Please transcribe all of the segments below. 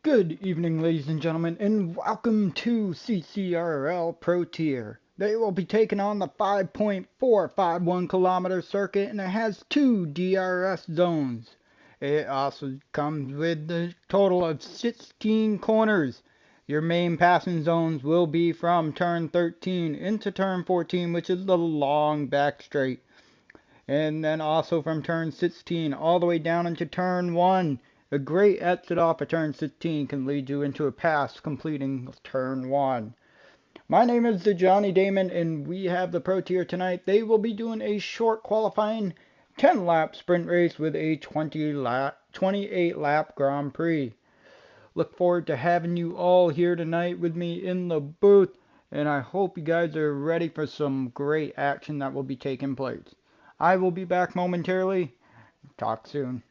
Good evening, ladies and gentlemen, and welcome to CCRL Pro Tier. They will be taking on the 5.451 kilometer circuit, and it has two DRS zones. It also comes with a total of 16 corners. Your main passing zones will be from turn 13 into turn 14, which is the long back straight. And then also from turn 16 all the way down into turn 1. A great exit off of turn 16 can lead you into a pass completing turn 1. My name is the Johnny Damon, and we have the Pro Tier tonight. They will be doing a short qualifying 10-lap sprint race with a 28-lap Grand Prix. Look forward to having you all here tonight with me in the booth, and I hope you guys are ready for some great action that will be taking place. I will be back momentarily. Talk soon.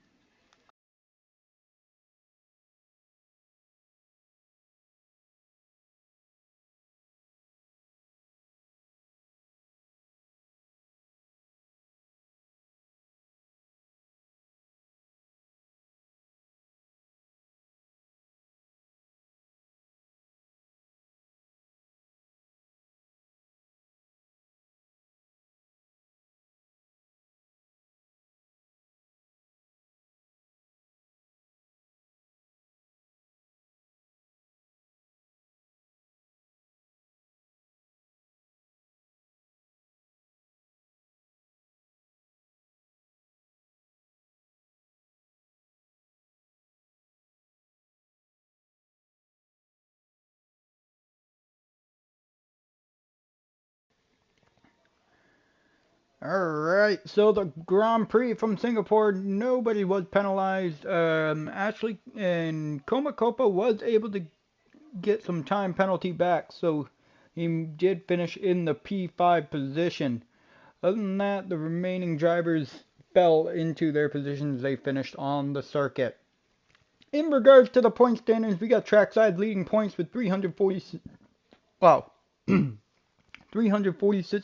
Alright, so the Grand Prix from Singapore, nobody was penalized. Actually, and Komakopa was able to get some time penalty back, so he did finish in the P5 position. Other than that, the remaining drivers fell into their positions they finished on the circuit. In regards to the point standings, we got Trackside leading points with 346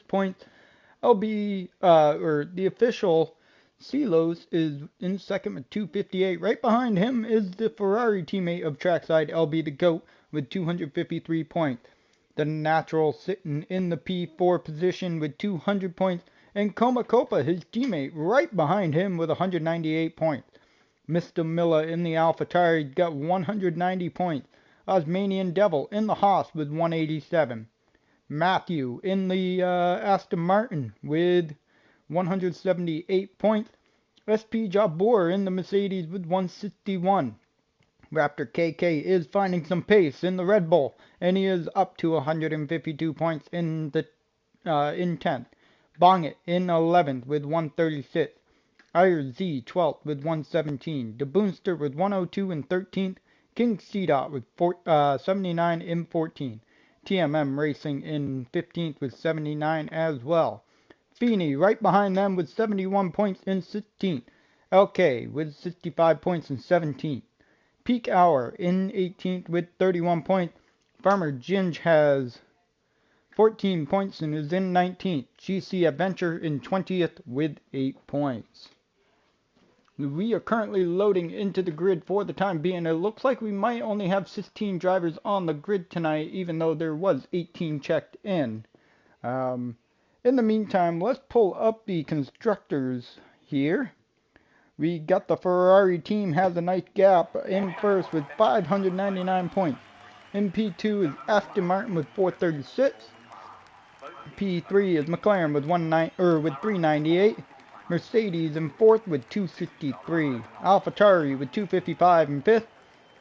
points. The official Silos is in second with 258. Right behind him is the Ferrari teammate of Trackside, LB the GOAT, with 253 points. The Natural sitting in the P4 position with 200 points, and Komakopa, his teammate, right behind him with 198 points. Mr. Miller in the AlphaTauri got 190 points. Osmanian Devil in the Haas with 187. Matthew in the Aston Martin with 178 points. SP Jabbour in the Mercedes with 161. Raptor KK is finding some pace in the Red Bull, and he is up to 152 points in 10th. Bongit in 11th with 136. Iyer Z 12th with 117. De Boonster with 102 in 13th. King C-Dot with 79 in 14th. TMM Racing in 15th with 79 as well. Feeney right behind them with 71 points in 16th. LK with 65 points in 17th. Peak Hour in 18th with 31 points. Farmer Ginge has 14 points and is in 19th. GC Adventure in 20th with 8 points. We are currently loading into the grid for the time being. It looks like we might only have 16 drivers on the grid tonight, even though there was 18 checked in. In the meantime, let's pull up the constructors here. We got the Ferrari team has a nice gap in first with 599 points. In P2 is Aston Martin with 436. P3 is McLaren with 398. Mercedes in 4th with 263. AlphaTauri with 255 in 5th.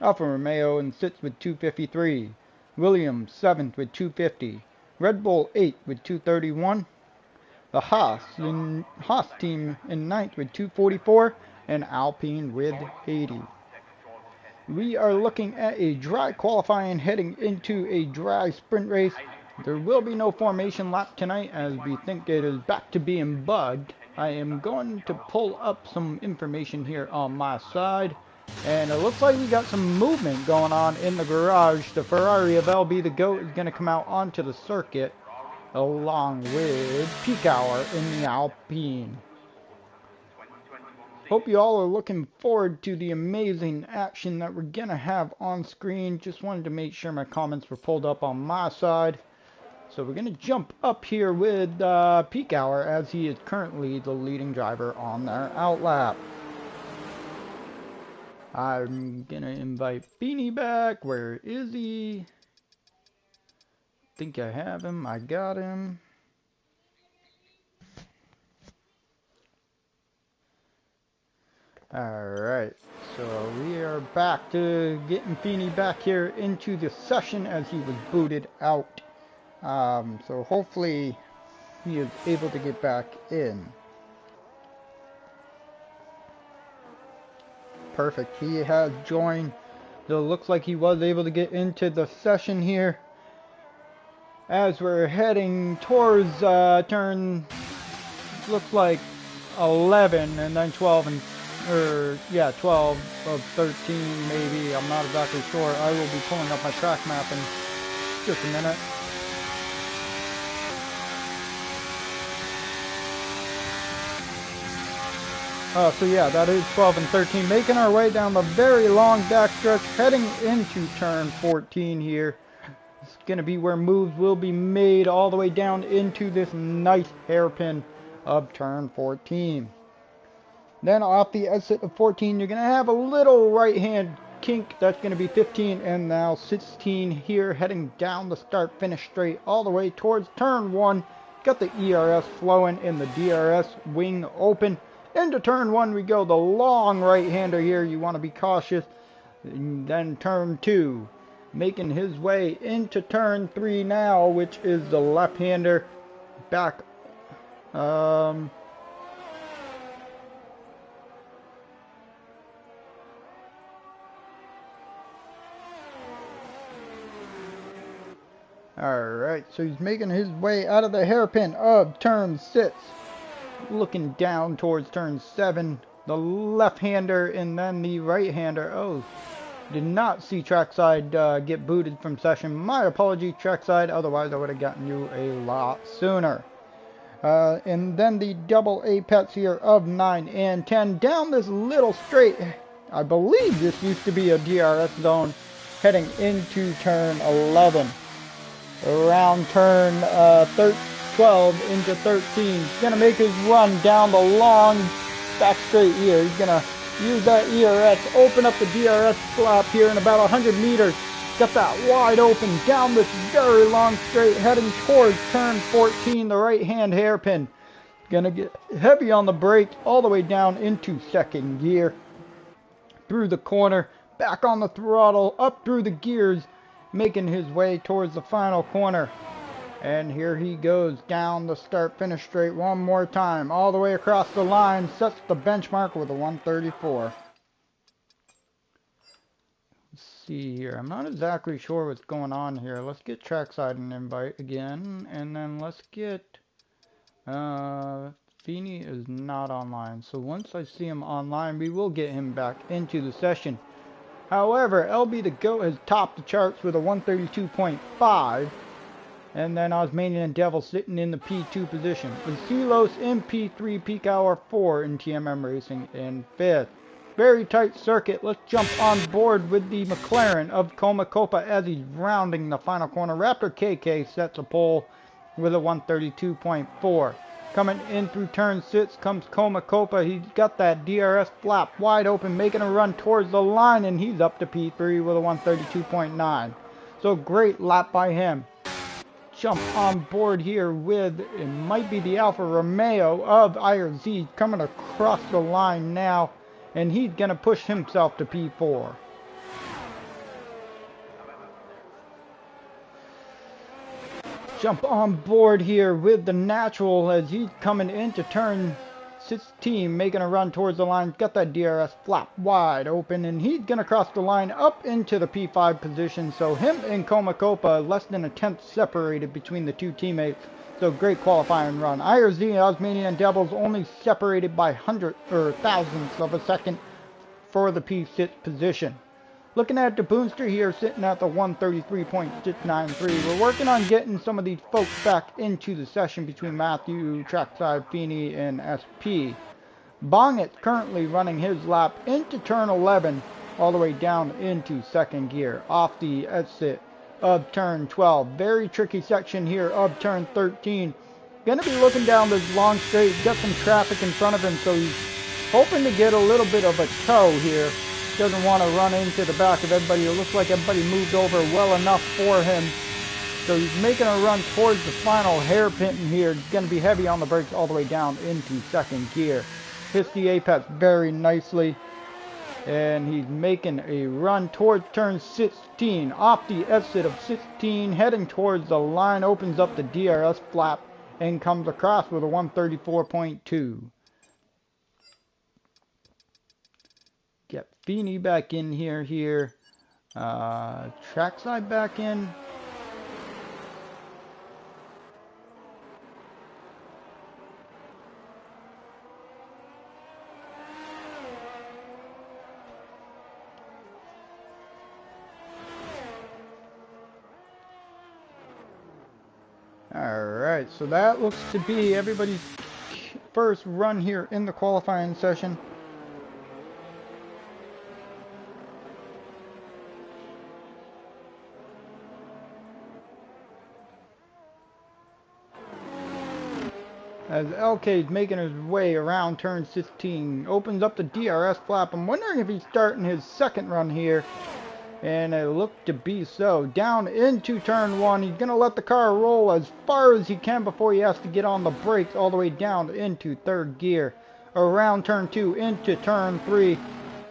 Alfa Romeo in 6th with 253. Williams 7th with 250. Red Bull 8th with 231. The Haas team in 9th with 244. And Alpine with 80. We are looking at a dry qualifying heading into a dry sprint race. There will be no formation lap tonight as we think it is back to being bugged. I am going to pull up some information here on my side. And it looks like we got some movement going on in the garage. The Ferrari of LB the GOAT is going to come out onto the circuit along with Peak Hour in the Alpine. Hope you all are looking forward to the amazing action that we're going to have on screen. Just wanted to make sure my comments were pulled up on my side. So we're going to jump up here with Peak Hour, as he is currently the leading driver on their outlap. I'm going to invite Beanie back. Where is he? Think I have him. I got him. Alright, so we are back to getting Feeney back here into the session as he was booted out. So hopefully he is able to get back in. Perfect, he has joined. So it looks like he was able to get into the session here. As we're heading towards turn, looks like 11 and then 12 and 12 of 13 maybe. I'm not exactly sure. I will be pulling up my track map in just a minute. So yeah, that is 12 and 13. Making our way down the very long backstretch, heading into turn 14 here. It's going to be where moves will be made all the way down into this nice hairpin of turn 14. Then off the exit of 14, you're going to have a little right-hand kink. That's going to be 15 and now 16 here, heading down the start-finish straight all the way towards turn 1. Got the ERS flowing and the DRS wing open. Into turn 1 we go. The long right-hander here. You want to be cautious. And then turn 2. Making his way into turn 3 now, which is the left-hander. Back. Alright, so he's making his way out of the hairpin of turn 6. Looking down towards turn 7. The left-hander and then the right-hander. Oh, did not see Trackside get booted from session. My apologies, Trackside. Otherwise, I would have gotten you a lot sooner. And then the double apex here of 9 and 10. Down this little straight. I believe this used to be a DRS zone heading into turn 11. Around turn 12 into 13. He's going to make his run down the long back straight here. He's going to use that ERS, open up the DRS flap here in about 100 meters. Got that wide open down this very long straight, heading towards turn 14, the right-hand hairpin. Going to get heavy on the brake all the way down into second gear. Through the corner, back on the throttle, up through the gears, making his way towards the final corner. And here he goes down the start-finish straight one more time, all the way across the line, sets the benchmark with a 134. Let's see here, I'm not exactly sure what's going on here. Let's get Trackside an invite again, and then let's get, Feeney is not online, so once I see him online, we will get him back into the session. However, LB the GOAT has topped the charts with a 132.5. And then Osmanian Devil sitting in the P2 position. With Silos in P3, Peak Hour 4 in TMM Racing in 5th. Very tight circuit. Let's jump on board with the McLaren of Coma Copa as he's rounding the final corner. Raptor KK sets a pole with a 132.4. Coming in through turn 6 comes Coma Copa. He's got that DRS flap wide open, making a run towards the line, and he's up to P3 with a 132.9. So great lap by him. Jump on board here with, it might be the Alfa Romeo of IRZ coming across the line now, and he's going to push himself to P4. Jump on board here with the Natural as he's coming into turn 16, making a run towards the line. Got that DRS flap wide open, and he's going to cross the line up into the P5 position. So him and Coma Copa less than a tenth separated between the two teammates. So great qualifying run. IRZ and Osmanian Devils only separated by thousandths of a second for the P6 position. Looking at the Boonster here, sitting at the 133.693. We're working on getting some of these folks back into the session between Matthew, Trackside, Feeney, and SP. Bongett currently running his lap into turn 11, all the way down into second gear, off the exit of turn 12. Very tricky section here of turn 13. Going to be looking down this long straight, got some traffic in front of him, so he's hoping to get a little bit of a tow here. Doesn't want to run into the back of everybody. It looks like everybody moved over well enough for him. So he's making a run towards the final hairpin here. He's going to be heavy on the brakes all the way down into second gear. Hits the apex very nicely. And he's making a run towards turn 16. Off the exit of 16, heading towards the line. Opens up the DRS flap and comes across with a 134.2. Get Feeney back in here. Trackside back in. Alright, so that looks to be everybody's first run here in the qualifying session. As LK is making his way around turn 16, opens up the DRS flap. I'm wondering if he's starting his second run here. And it looked to be so. Down into turn 1. He's going to let the car roll as far as he can before he has to get on the brakes all the way down into third gear. Around turn 2 into turn 3.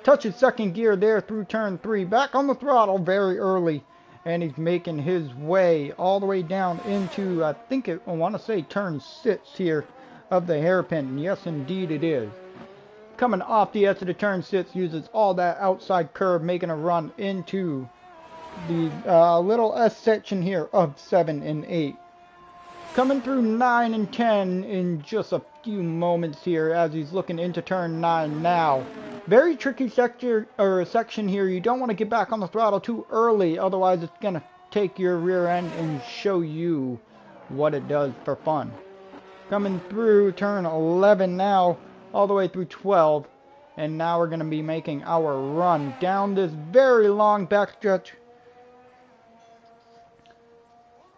Touches second gear there through turn 3. Back on the throttle very early. And he's making his way all the way down into, I want to say turn 6 here of the hairpin. Yes, indeed it is. Coming off the exit of turn 6, uses all that outside curve, making a run into the little S section here of 7 and 8. Coming through 9 and 10 in just a few moments here as he's looking into turn 9 now. Very tricky section here. You don't want to get back on the throttle too early, otherwise it's going to take your rear end and show you what it does for fun. Coming through turn 11 now, all the way through 12, and now we're going to be making our run down this very long backstretch,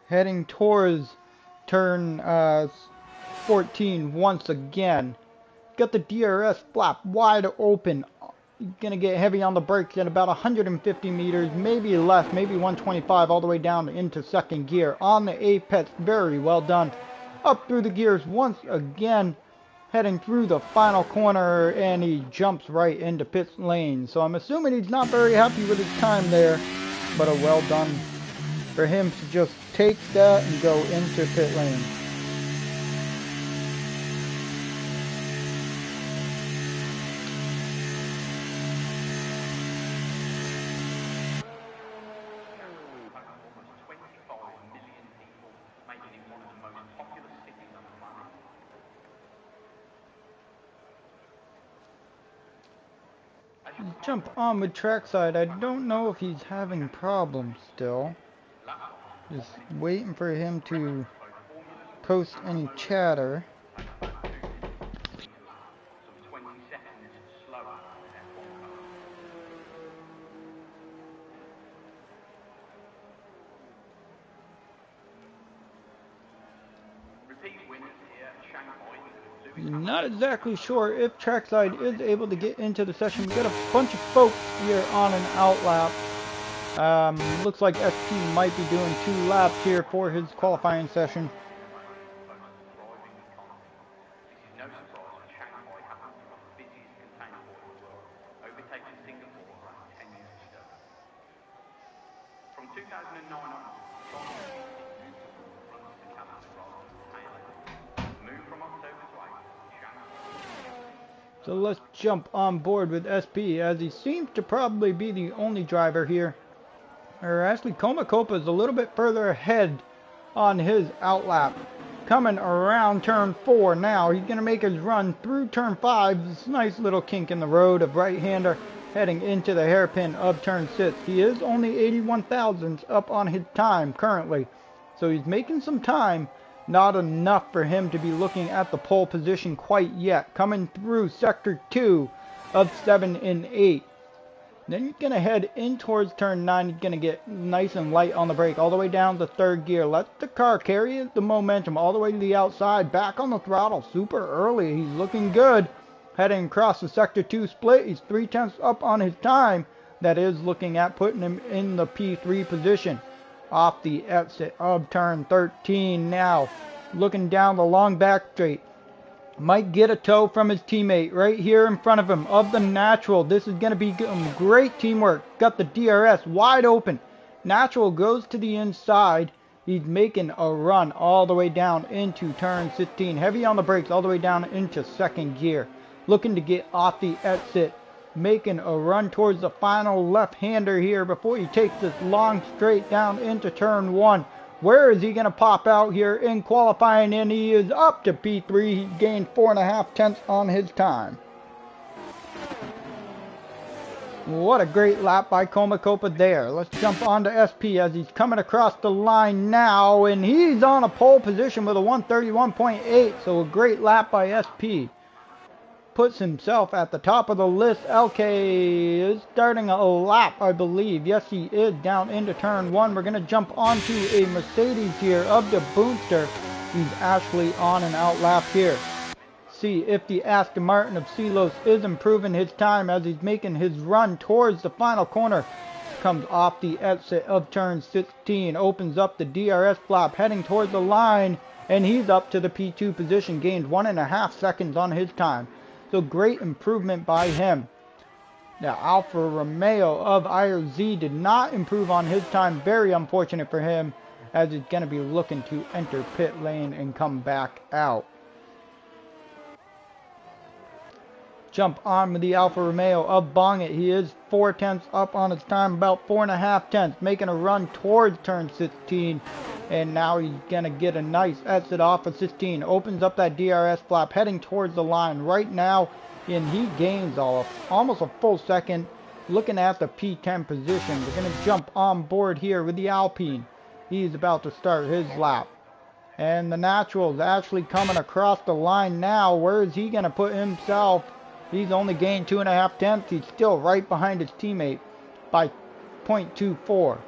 heading towards turn 14 once again. Got the DRS flap wide open. Going to get heavy on the brakes at about 150 meters, maybe less, maybe 125, all the way down into second gear. On the apex, very well done. Up through the gears once again. Heading through the final corner, and he jumps right into pit lane. So I'm assuming he's not very happy with his time there, but a well done for him to just take that and go into pit lane. Jump on with trackside. I don't know if he's having problems still. Just waiting for him to post any chatter. Not exactly sure if trackside is able to get into the session. We got a bunch of folks here on an out lap. Looks like SP might be doing 2 laps here for his qualifying session. So let's jump on board with SP, as he seems to probably be the only driver here. Or actually, Komakopa is a little bit further ahead on his outlap. Coming around turn 4 now. He's going to make his run through turn 5. This nice little kink in the road of right-hander heading into the hairpin of turn 6. He is only 81 thousandths up on his time currently. So he's making some time. not enough for him to be looking at the pole position quite yet. Coming through sector 2 of 7 and 8. Then you're going to head in towards turn 9. You're going to get nice and light on the brake all the way down to third gear. Let the car carry the momentum all the way to the outside. Back on the throttle super early. He's looking good. Heading across the sector 2 split. He's 3/10 up on his time. That is looking at putting him in the P3 position. Off the exit of turn 13 now. Looking down the long back straight. Might get a tow from his teammate right here in front of him of the Natural. This is going to be great teamwork. Got the DRS wide open. Natural goes to the inside. He's making a run all the way down into turn 15. Heavy on the brakes all the way down into second gear. Looking to get off the exit. Making a run towards the final left-hander here before he takes this long straight down into turn 1. Where is he going to pop out here in qualifying? And he is up to P3. He gained 4.5 tenths on his time. What a great lap by Comacopa there. Let's jump on to SP as he's coming across the line now. And he's on a pole position with a 131.8. So a great lap by SP. Puts himself at the top of the list. LK is starting a lap, I believe. Yes, he is down into turn 1. We're going to jump onto a Mercedes here of the Boomster. He's actually on an out lap here. See if the Aston Martin of Silos is improving his time as he's making his run towards the final corner. Comes off the exit of turn 16. Opens up the DRS flap heading towards the line. And he's up to the P2 position. Gained 1.5 seconds on his time. So great improvement by him. Now Alfa Romeo of IRZ did not improve on his time. Very unfortunate for him as he's going to be looking to enter pit lane and come back out. Jump on with the Alfa Romeo of Bongit. He is 4/10 up on his time, about 4.5 tenths, making a run towards turn 16. And now he's going to get a nice exit off of 16. Opens up that DRS flap, heading towards the line right now. And he gains almost a full second. Looking at the P10 position. We're going to jump on board here with the Alpine. He's about to start his lap. And the Natural is actually coming across the line now. Where is he going to put himself? He's only gained 2.5 tenths. He's still right behind his teammate by 0.24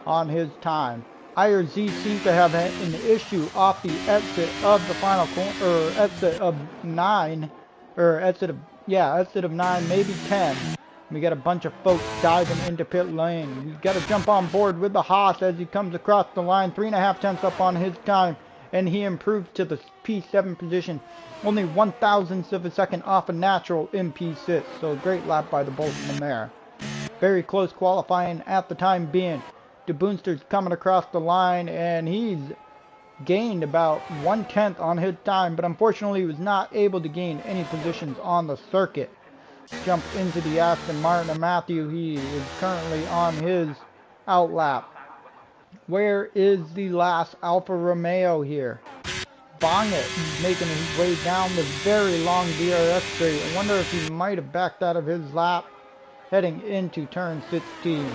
on his time. IRZ seems to have an issue off the exit of the final corner, or exit of 9, or exit of 9, maybe 10. We got a bunch of folks diving into pit lane. He's got to jump on board with the Haas as he comes across the line. 3.5 tenths up on his time. And he improves to the P7 position. Only 1/1000th of a second off a Natural in P6. So a great lap by the Bolton Mare. Very close qualifying at the time being. De Boonster's coming across the line. And he's gained about 1/10 on his time. But unfortunately he was not able to gain any positions on the circuit. Jump into the Aston Martin of Matthew. He is currently on his out lap. Where is the last Alfa Romeo here? Bongit making his way down the very long DRS straight. I wonder if he might have backed out of his lap heading into turn 16.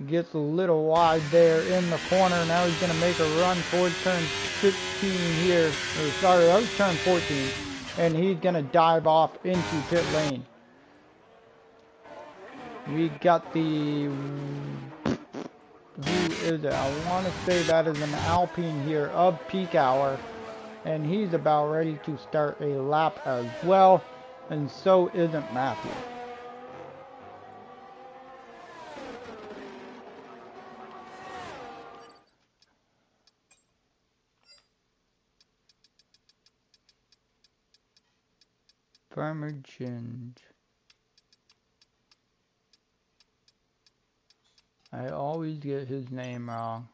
Gets a little wide there in the corner. Now he's going to make a run towards turn 15 here. Or sorry, that was turn 14. And he's going to dive off into pit lane. We got the... Who is it? I want to say that is an Alpine here of peak hour. And he's about ready to start a lap as well. And so isn't Matthew. Farmer Ginge. I always get his name wrong.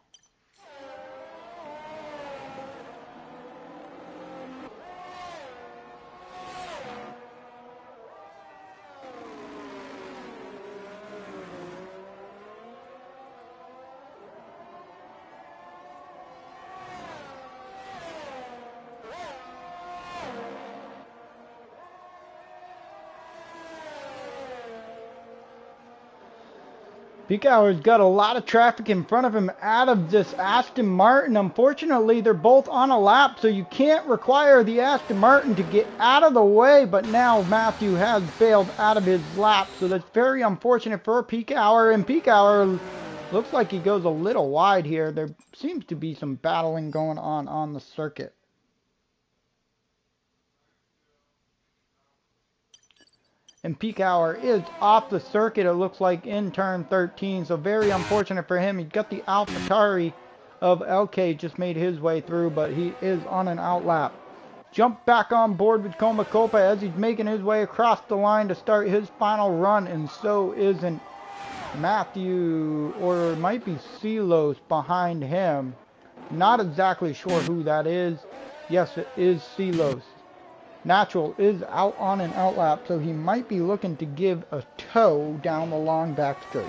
Peak Hour's got a lot of traffic in front of him out of this Aston Martin. Unfortunately, they're both on a lap, so you can't require the Aston Martin to get out of the way, but now Matthew has bailed out of his lap, so that's very unfortunate for Peak Hour, and Peak Hour looks like he goes a little wide here. There seems to be some battling going on the circuit. And Peak Hour is off the circuit, it looks like, in turn 13. So very unfortunate for him. He got the AlphaTauri of LK just made his way through, but he is on an outlap. Jump back on board with Comacopa as he's making his way across the line to start his final run. And so isn't Matthew, or it might be Silos behind him. Not exactly sure who that is. Yes, it is Silos. Natural is out on an outlap, so he might be looking to give a tow down the long back straight.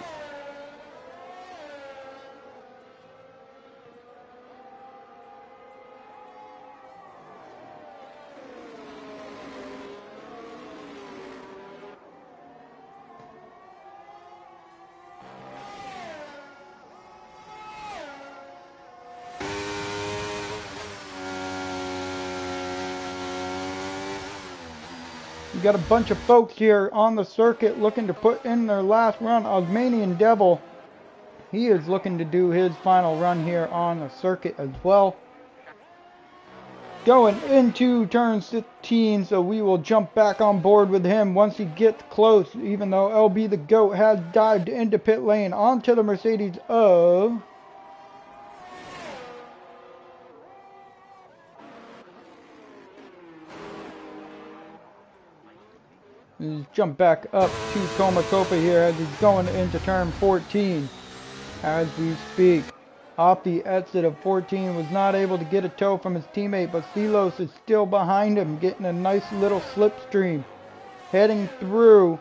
You got a bunch of folks here on the circuit looking to put in their last run. Osmanian Devil, he is looking to do his final run here on the circuit as well. Going into turn 15, so we will jump back on board with him once he gets close, even though LB the GOAT has dived into pit lane onto the Mercedes of... Let's jump back up to Comacopa here as he's going into turn 14 as we speak. Off the exit of 14, was not able to get a tow from his teammate, but Silos is still behind him, getting a nice little slipstream. Heading through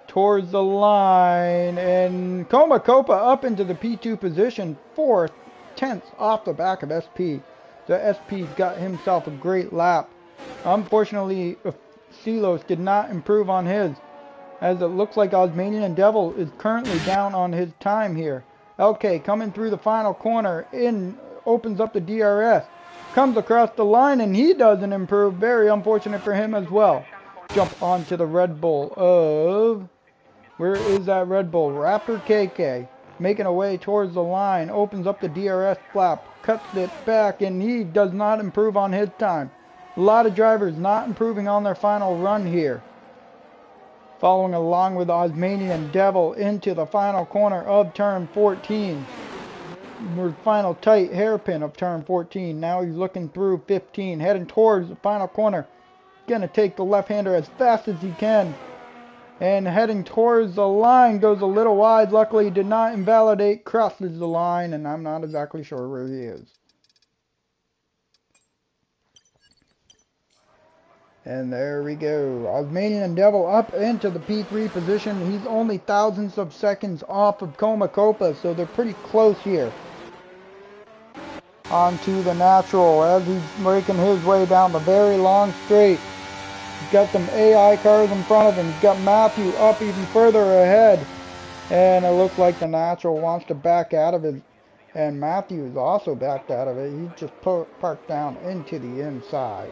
towards the line, and Comacopa up into the P2 position, 4 tenths off the back of SP. So SP's got himself a great lap. Unfortunately, Silos did not improve on his, as it looks like Osmanian Devil is currently down on his time here. LK coming through the final corner, opens up the DRS, comes across the line, and he doesn't improve. Very unfortunate for him as well. Jump onto the Red Bull of... Where is that Red Bull? Raptor KK. Making a way towards the line, opens up the DRS flap, cuts it back, and he does not improve on his time. A lot of drivers not improving on their final run here. Following along with Osmanian Devil into the final corner of turn 14. We're final tight hairpin of turn 14. Now he's looking through 15, heading towards the final corner. Gonna take the left-hander as fast as he can. And heading towards the line, goes a little wide. Luckily he did not invalidate, crosses the line, and I'm not exactly sure where he is. And there we go. Osmanian Devil up into the P3 position. He's only thousandths of seconds off of Comacopa, so they're pretty close here. Onto the Natural as he's making his way down the very long straight. He's got some AI cars in front of him. He's got Matthew up even further ahead. And it looks like the Natural wants to back out of it. And Matthew is also backed out of it. He just parked down into the inside.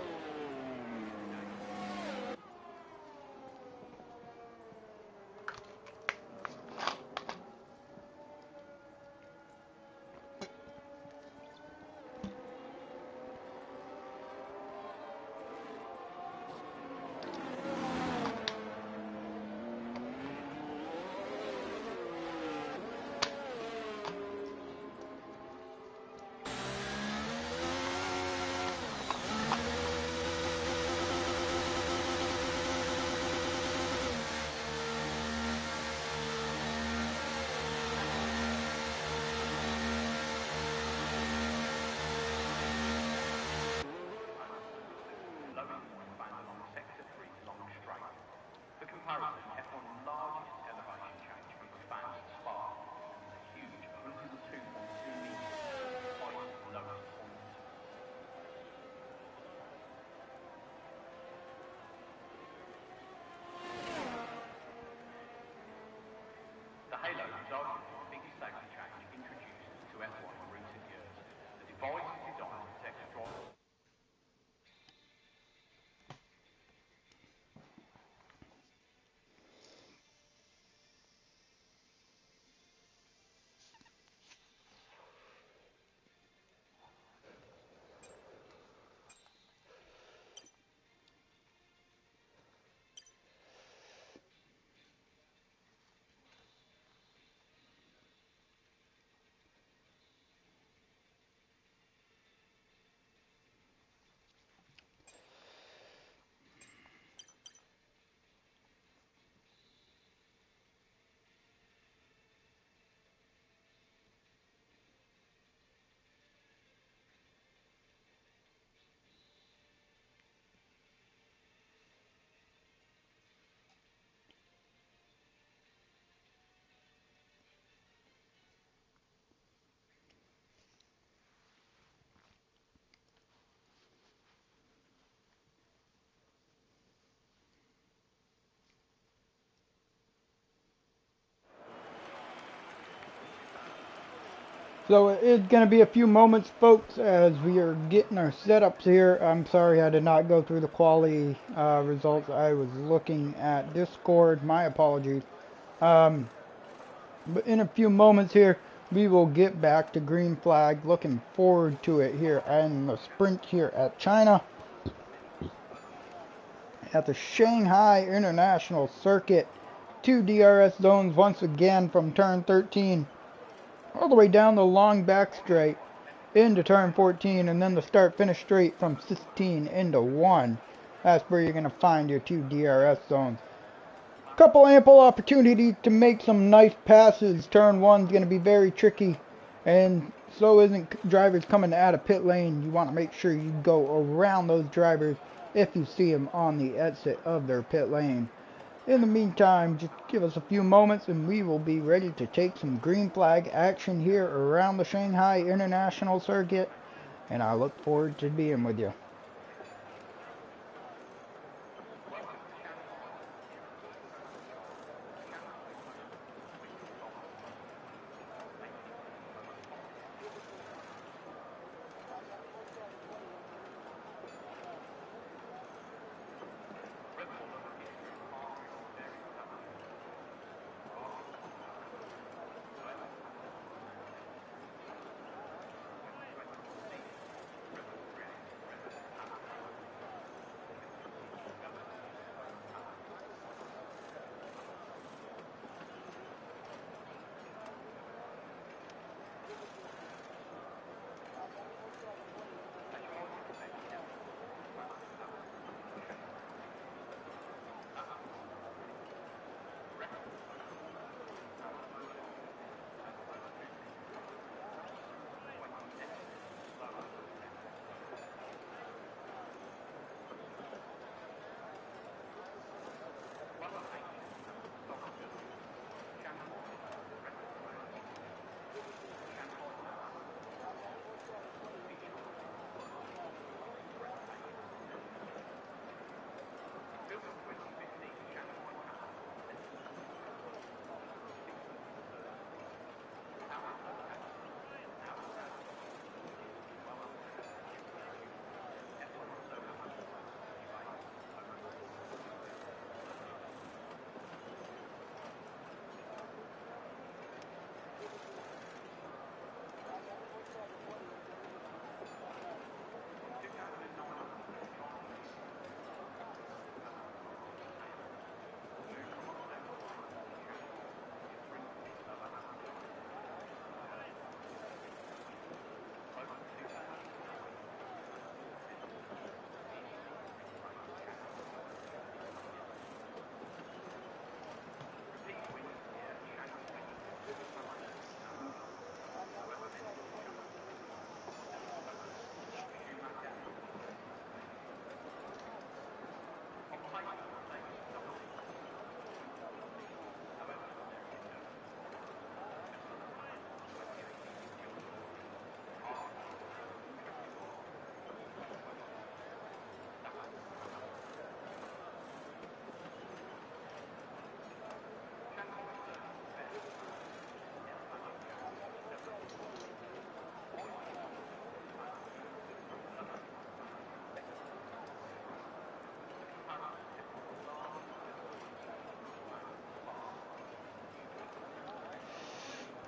So it is going to be a few moments, folks, as we are getting our setups here. I'm sorry I did not go through the quality results. I was looking at Discord. My apologies. But in a few moments here, we will get back to green flag. Looking forward to it here and the sprint here at China. At the Shanghai International Circuit. 2 DRS zones once again from turn 13 all the way down the long back straight into turn 14, and then the start-finish straight from 16 into 1. That's where you're going to find your 2 DRS zones. Couple ample opportunities to make some nice passes. Turn 1's going to be very tricky, and so isn't drivers coming out of pit lane. You want to make sure you go around those drivers if you see them on the exit of their pit lane. In the meantime, just give us a few moments and we will be ready to take some green flag action here around the Shanghai International Circuit, and I look forward to being with you.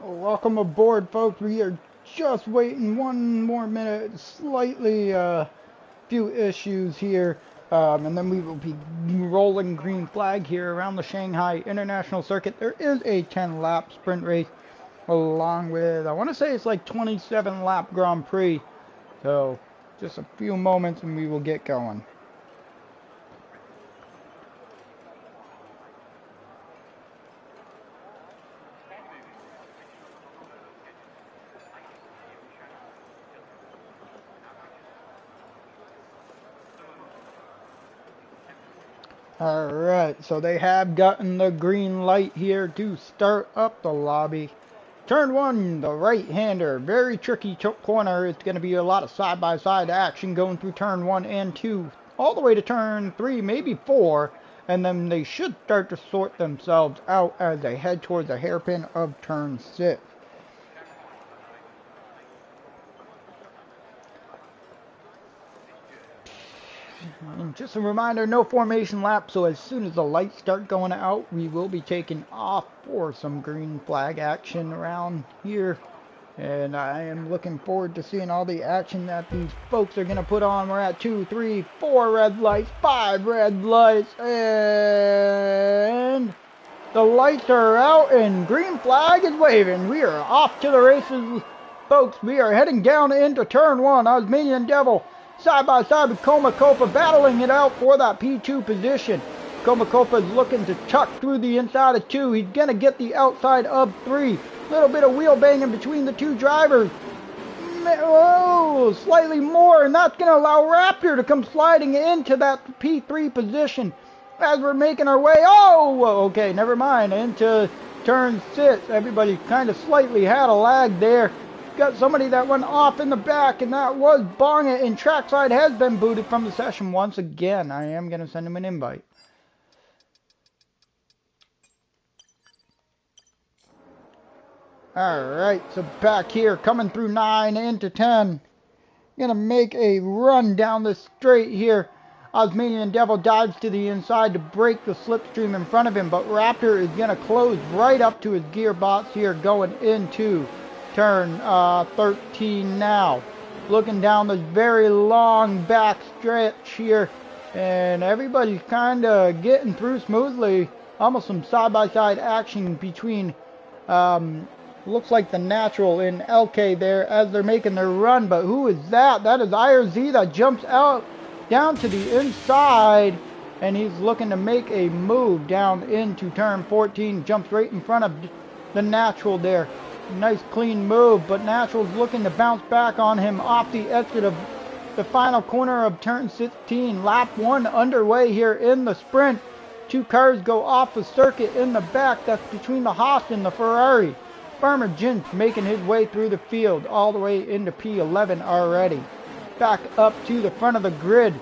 Welcome aboard, folks. We are just waiting one more minute, slightly few issues here, and then we will be rolling green flag here around the Shanghai International Circuit. There is a 10-lap sprint race along with, I want to say it's like 27-lap Grand Prix. So just a few moments and we will get going. Alright, so they have gotten the green light here to start up the lobby. Turn 1, the right-hander, very tricky corner. It's going to be a lot of side-by-side action going through turn 1 and 2, all the way to turn 3, maybe 4, and then they should start to sort themselves out as they head towards the hairpin of turn 6. And just a reminder, no formation lap, so as soon as the lights start going out, we will be taking off for some green flag action around here. And I am looking forward to seeing all the action that these folks are going to put on. We're at 2, 3, 4 red lights, 5 red lights, and the lights are out and green flag is waving. We are off to the races, folks. We are heading down into turn 1. Osmanian Devil side by side with Comacopa, battling it out for that P2 position. Comacopa is looking to tuck through the inside of 2. He's going to get the outside of 3. Little bit of wheel banging between the two drivers. Oh, slightly more, and that's going to allow Raptor to come sliding into that P3 position as we're making our way. Oh, okay, never mind. Into turn 6. Everybody kind of slightly had a lag there. Got somebody that went off in the back, and that was Bonga, and Trackside has been booted from the session once again. I am going to send him an invite. Alright, so back here, coming through 9 into 10. Gonna make a run down the straight here. Osmanian Devil dives to the inside to break the slipstream in front of him, but Raptor is gonna close right up to his gearbox here, going into turn 13 now. Looking down this very long back stretch here, and everybody's kind of getting through smoothly. Almost some side-by-side action between looks like the Natural in LK there as they're making their run, but who is that? That is IRZ that jumps out down to the inside, and he's looking to make a move down into turn 14. Jumps right in front of the Natural there. Nice clean move, but Natural's looking to bounce back on him off the exit of the final corner of turn 16. Lap 1 underway here in the sprint. 2 cars go off the circuit in the back. That's between the Haas and the Ferrari. Farmer Jinch making his way through the field all the way into P11 already. Back up to the front of the grid.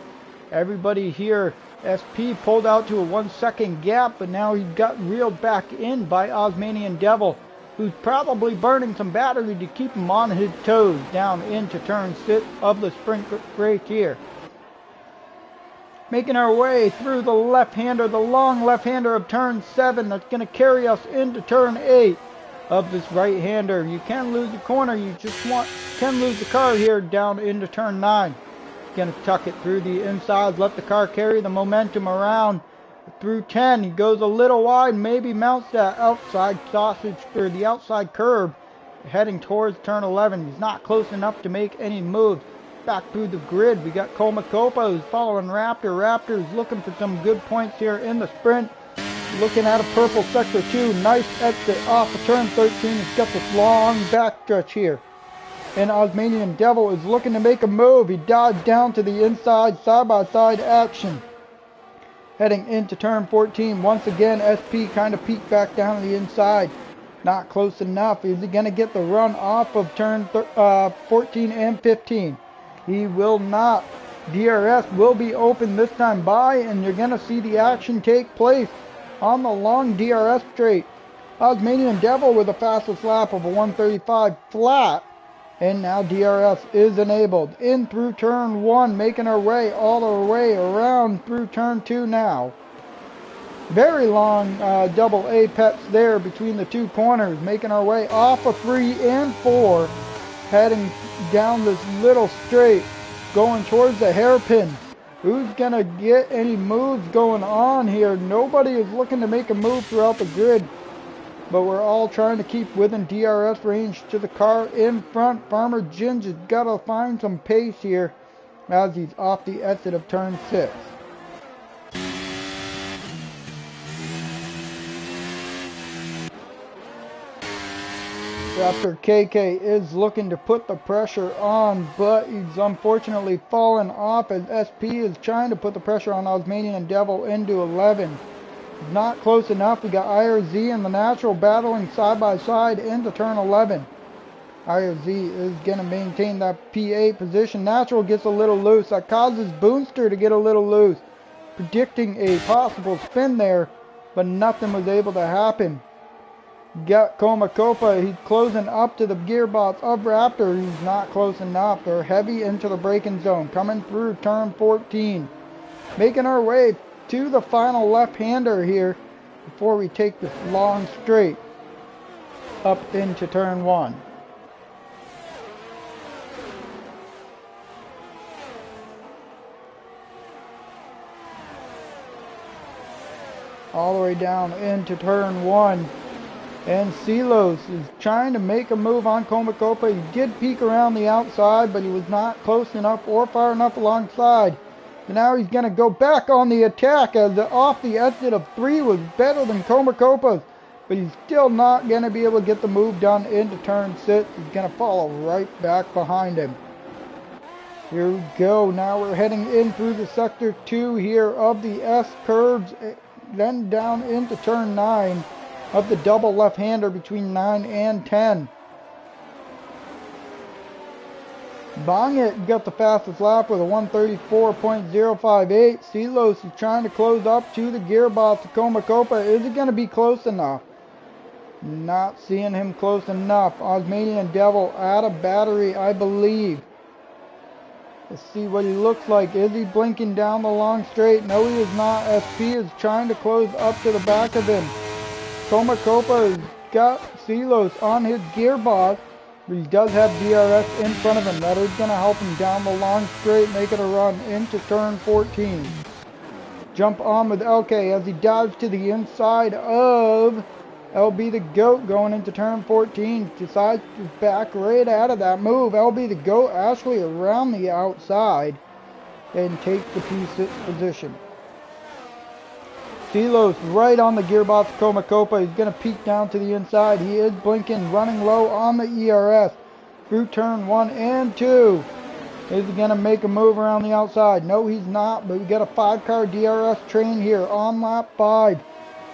Everybody here, SP pulled out to a 1 second gap, but now he's got reeled back in by Osmanian Devil, who's probably burning some battery to keep him on his toes down into turn 6 of the sprint race here. Making our way through the left-hander, the long left-hander of turn 7 that's going to carry us into turn 8. Of this right-hander. You can lose the corner, you just can lose the car here down into turn 9. Gonna tuck it through the inside, let the car carry the momentum around through 10. He goes a little wide, maybe mounts that outside sausage or the outside curb heading towards turn 11. He's not close enough to make any moves. Back through the grid, we got Comacopa who's following Raptor. Raptor is looking for some good points here in the sprint. Looking at a purple sector 2, nice exit off of turn 13. It's got this long backstretch here. And Osmanian Devil is looking to make a move. He dives down to the inside, side-by-side action. Heading into turn 14. Once again, SP kind of peeked back down to the inside. Not close enough. Is he going to get the run off of turn 14 and 15? He will not. DRS will be open this time by, and you're going to see the action take place on the long DRS straight. Osmanian Devil with the fastest lap of a 1:35 flat. And now DRS is enabled. In through turn 1, making our way all the way around through turn 2 now. Very long double apex there between the two corners. Making our way off of 3 and 4. Heading down this little straight. Going towards the hairpin. Who's going to get any moves going on here? Nobody is looking to make a move throughout the grid. But we're all trying to keep within DRS range to the car in front. Farmer Ginge has got to find some pace here as he's off the exit of turn 6. Raptor KK is looking to put the pressure on, but he's unfortunately fallen off as SP is trying to put the pressure on Osmanian Devil into 11. Not close enough. We got IRZ and the Natural battling side by side into turn 11. IRZ is going to maintain that P8 position. Natural gets a little loose. That causes Boonster to get a little loose. Predicting a possible spin there, but nothing was able to happen. Got Comacopa. He's closing up to the gearbox of Raptor. He's not close enough. They're heavy into the braking zone. Coming through turn 14. making our way to the final left-hander here before we take this long straight up into turn 1. All the way down into turn 1. And Silos is trying to make a move on Comacopa. He did peek around the outside, but he was not close enough or far enough alongside. And now he's going to go back on the attack as the off the exit of 3 was better than Comacopa's. But he's still not going to be able to get the move done into turn 6. He's going to follow right back behind him. Here we go. Now we're heading in through the sector 2 here of the S curves. Then down into turn 9 of the double left-hander between 9 and 10. Bongit got the fastest lap with a 134.058. Silos is trying to close up to the gearbox of Comacopa. Is it going to be close enough? Not seeing him close enough. Osmanian Devil out of battery, I believe. Let's see what he looks like. Is he blinking down the long straight? No, he is not. SP is trying to close up to the back of him. Comacopa has got Silos on his gearbox, but he does have DRS in front of him. That is going to help him down the long straight, making a run into turn 14. Jump on with LK as he dives to the inside of LB the Goat going into turn 14. Decides to back right out of that move. LB the Goat actually around the outside and takes the P6 position. Silos right on the gearbox of Comacopa. He's going to peek down to the inside. He is blinking, running low on the ERS through turn 1 and 2. Is he going to make a move around the outside? No, he's not, but we got a 5-car DRS train here on lap 5.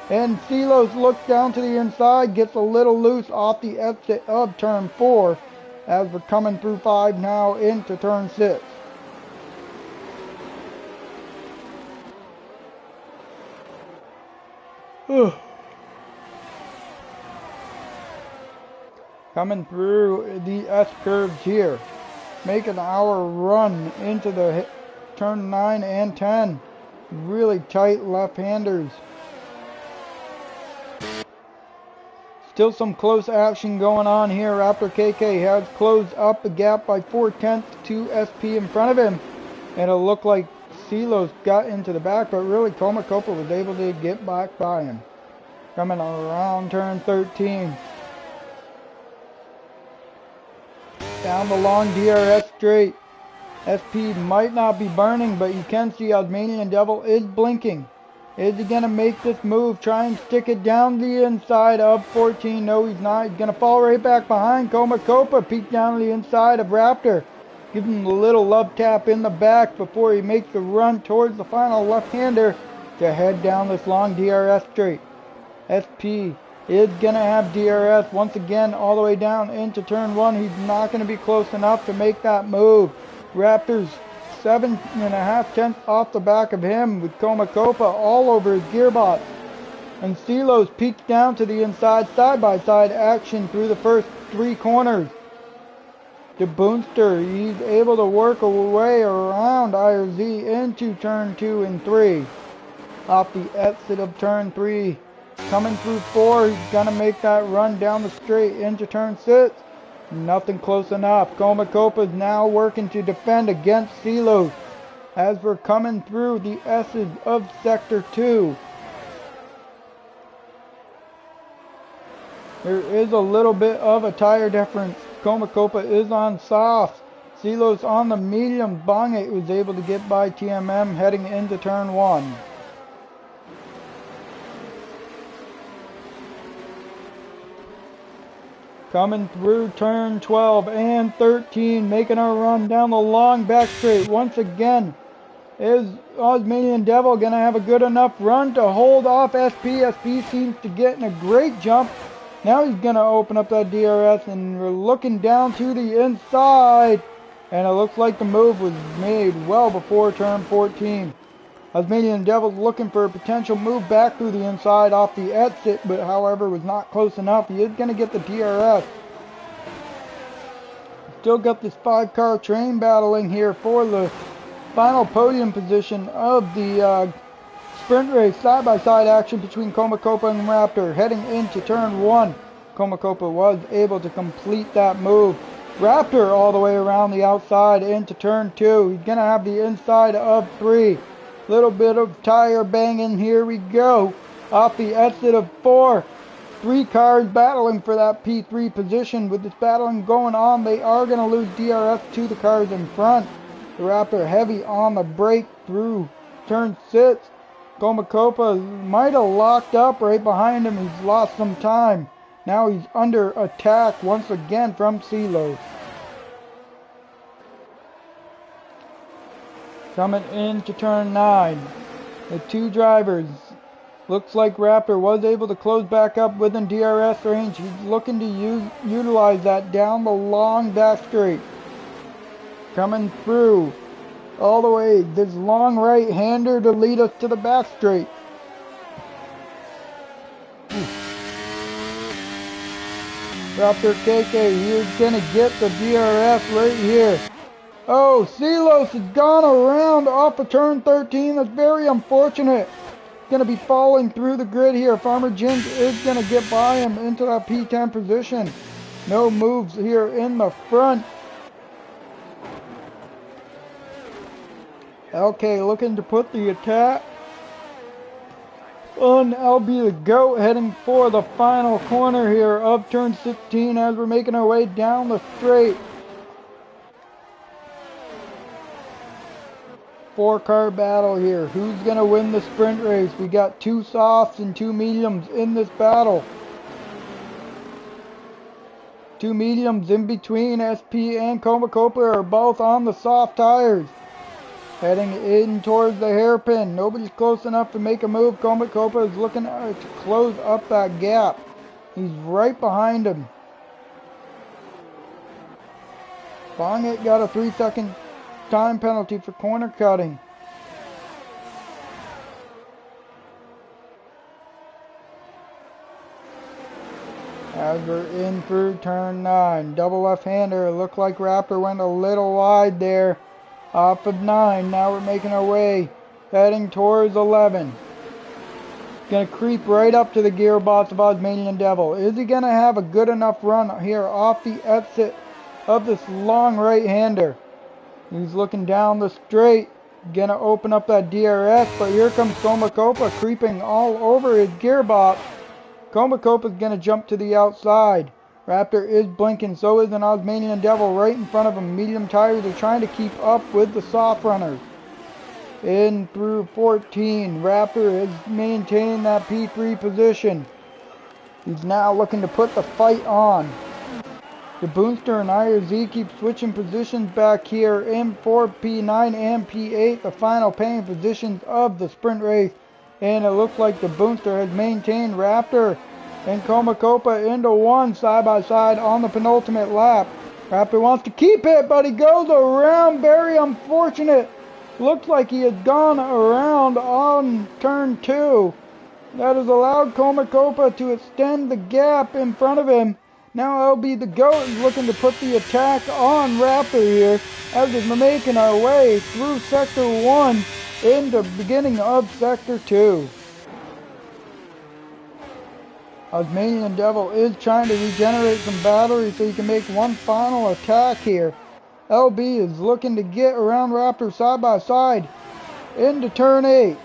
And Silos looks down to the inside, gets a little loose off the exit of turn 4 as we're coming through 5 now into turn 6. Coming through the S curves here, making our run into the turn 9 and 10. Really tight left-handers. Still some close action going on here. Raptor KK has closed up the gap by 4/10 to SP in front of him. And it looked like Silos got into the back, but really Comacopa was able to get back by him. Coming around turn 13. Down the long DRS straight. SP might not be burning, but you can see Osmanian Devil is blinking. Is he going to make this move? Try and stick it down the inside of 14. No, he's not. He's going to fall right back behind Comacopa. Peek down the inside of Raptor. Give him a little love tap in the back before he makes the run towards the final left-hander to head down this long DRS straight. SP is going to have DRS once again all the way down into turn 1. He's not going to be close enough to make that move. Raptor's 7.5 tenths off the back of him with Comacopa all over his gearbox. And Silos peeks down to the inside side-by-side action through the first 3 corners. The Boonster, he's able to work a way around IRZ into turn 2 and 3. Off the exit of turn 3. Coming through 4, he's going to make that run down the straight into turn 6. Nothing close enough. Comacopa is now working to defend against Silos as we're coming through the S's of Sector 2. There is a little bit of a tire difference. Comacopa is on soft. Silos on the medium. Bongit was able to get by TMM heading into turn 1. Coming through turn 12 and 13, making our run down the long back straight. Once again, is Osmanian Devil going to have a good enough run to hold off SP? SP seems to get in a great jump. Now he's going to open up that DRS, and we're looking down to the inside. And it looks like the move was made well before turn 14. Osmanian Devil's looking for a potential move back through the inside off the exit, but however was not close enough. He is going to get the DRS. Still got this 5-car train battling here for the final podium position of the sprint race. Side-by-side action between Komakopa and Raptor. Heading into turn 1, Komakopa was able to complete that move. Raptor all the way around the outside into turn 2. He's going to have the inside of 3. Little bit of tire banging. Here we go. Off the exit of 4. 3 cars battling for that P3 position. With this battling going on, they are going to lose DRS to the cars in front. The Raptor heavy on the brake through turn 6. Komakopa might have locked up right behind him. He's lost some time. Now he's under attack once again from Silos. Coming into turn 9. The 2 drivers. Looks like Raptor was able to close back up within DRS range. He's looking to utilize that down the long back straight. Coming through all the way. This long right-hander to lead us to the back straight. Raptor KK, he is going to get the DRS right here. Oh, Silos has gone around off of turn 13. That's very unfortunate. Going to be falling through the grid here. Farmer Jins is going to get by him into that P10 position. No moves here in the front. LK looking to put the attack on LB the GOAT, heading for the final corner here of turn 16 as we're making our way down the straight. 4-car battle here. Who's going to win the sprint race? We got 2 softs and 2 mediums in this battle. 2 mediums in between. SP and Komakopa are both on the soft tires. Heading in towards the hairpin. Nobody's close enough to make a move. Komakopa is looking to close up that gap. He's right behind him. Bongit got a 3-second time penalty for corner cutting. As we're in through turn 9. Double left-hander. Looked like Raptor went a little wide there. Off of 9. Now we're making our way. Heading towards 11. Gonna creep right up to the gearbox of Osmanian Devil. Is he gonna have a good enough run here off the exit of this long right-hander? He's looking down the straight. Gonna open up that DRS, but here comes Komakopa creeping all over his gearbox. Komakopa's gonna jump to the outside. Raptor is blinking, so is an Osmanian Devil right in front of him. Medium tires are trying to keep up with the soft runners. In through 14, Raptor is maintaining that P3 position. He's now looking to put the fight on. The Boonster and IRZ keep switching positions back here in 4, P9 and P8, the final paying positions of the sprint race. And it looks like the Boonster has maintained Raptor and Komakopa into one side by side on the penultimate lap. Raptor wants to keep it, but he goes around. Very unfortunate. Looks like he has gone around on turn 2. That has allowed Komakopa to extend the gap in front of him. Now LB the GOAT is looking to put the attack on Raptor here as we're making our way through Sector 1 into beginning of Sector 2. Osmanian Devil is trying to regenerate some battery so he can make one final attack here. LB is looking to get around Raptor side by side into turn 8.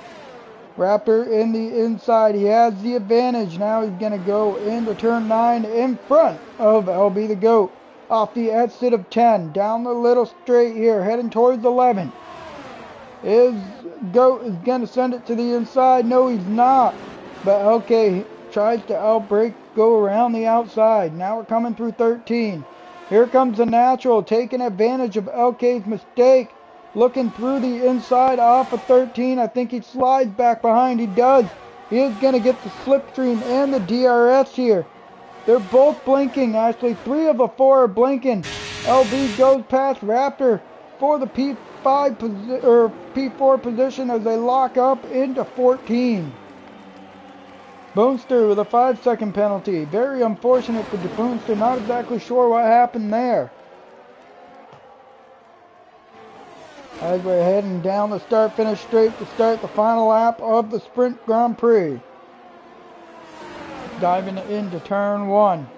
Raptor in the inside. He has the advantage. Now he's going to go into turn 9 in front of LB the GOAT. Off the exit of 10. Down the little straight here. Heading towards 11. His GOAT is going to send it to the inside. No, he's not. But LK tries to outbrake, go around the outside. Now we're coming through 13. Here comes the natural, taking advantage of LK's mistake. Looking through the inside off of 13. I think he slides back behind. He does. He is going to get the slipstream and the DRS here. They're both blinking. Actually, 3 of the 4 are blinking. LB goes past Raptor for the P4 position as they lock up into 14. Boonster with a 5-second penalty. Very unfortunate for the Boonster. Not exactly sure what happened there. as we're heading down the start-finish straight to start the final lap of the Sprint Grand Prix. Diving into turn 1.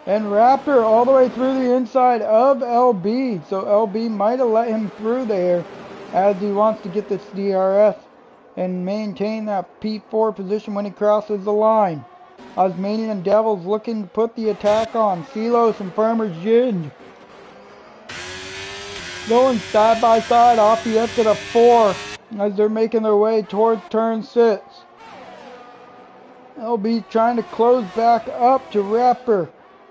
And Raptor all the way through the inside of LB. So LB might have let him through there as he wants to get this DRS and maintain that P4 position when he crosses the line. Osmanian Devils looking to put the attack on. Silos and Farmer's Ginge going side by side off the exit of 4 as they're making their way towards turn 6. LB trying to close back up to Raptor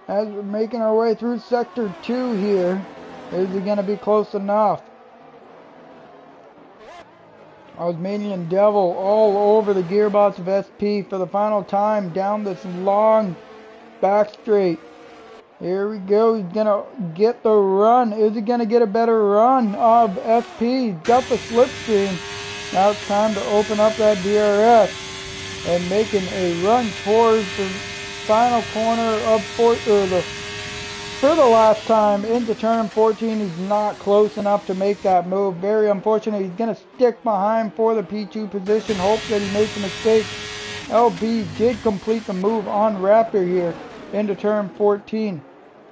as we're making our way through sector 2 here. Is he going to be close enough? Osmanian Devil all over the gearbox of SP for the final time down this long back straight. Here we go. He's going to get the run. Is he going to get a better run of SP? Got the slipstream. Now it's time to open up that DRS and making a run towards the final corner of for the last time into turn 14. He's not close enough to make that move. Very unfortunate. He's going to stick behind for the P2 position. Hope that he makes a mistake. LB did complete the move on Raptor here into turn 14.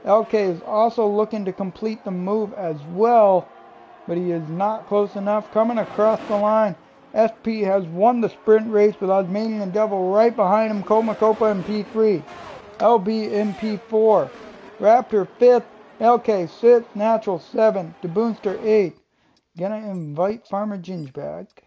LK is also looking to complete the move as well, but he is not close enough. Coming across the line, SP has won the sprint race with Osmanian Devil right behind him. Copa in P3, LB in P4, Raptor 5th, LK 6th, Natural 7th, DeBoonster 8th. Gonna invite Farmer Ginge back.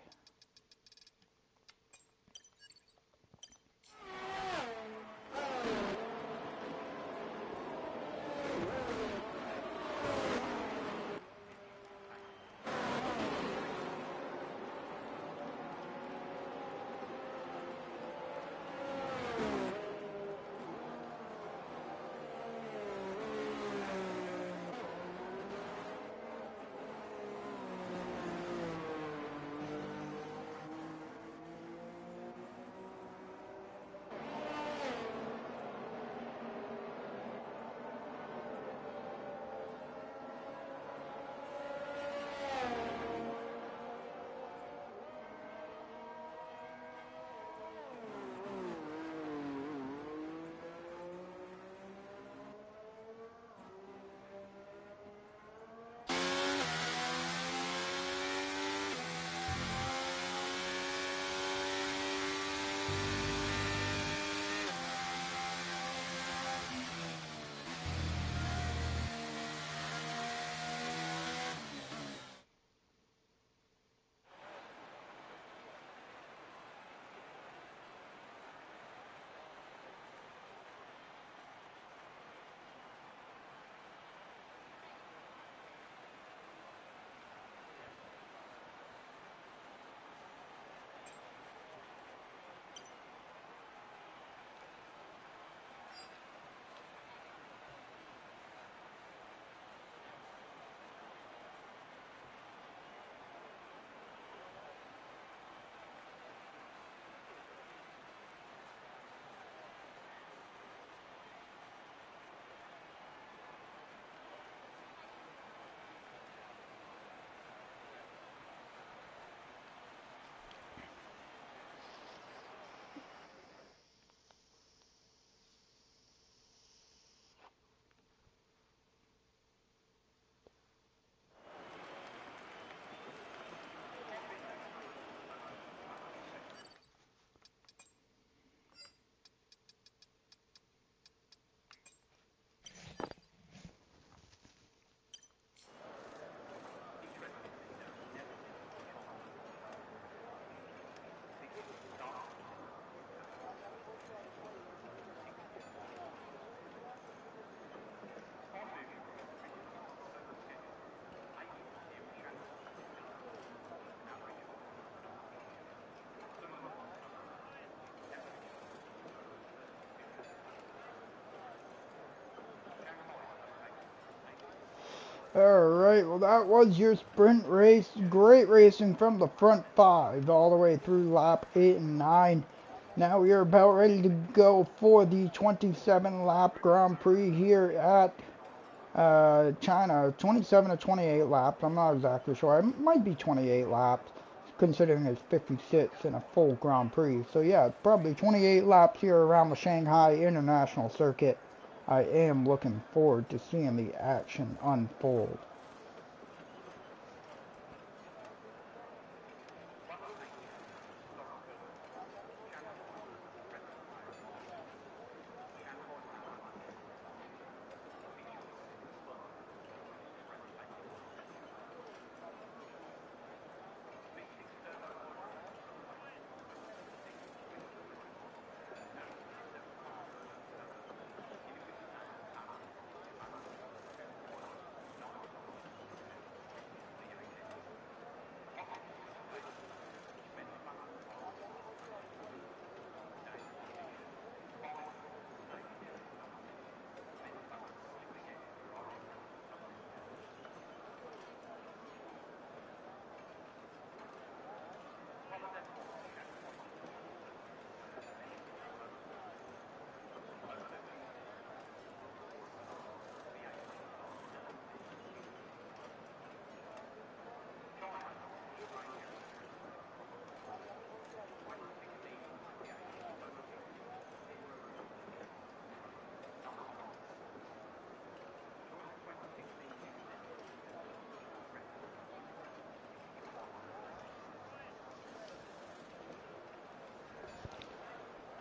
Alright, well that was your sprint race. Great racing from the front 5 all the way through lap 8 and 9. Now we are about ready to go for the 27 lap Grand Prix here at China, 27 to 28 laps. I'm not exactly sure. It might be 28 laps, considering it's 56 in a full Grand Prix. So yeah, probably 28 laps here around the Shanghai International Circuit. I am looking forward to seeing the action unfold.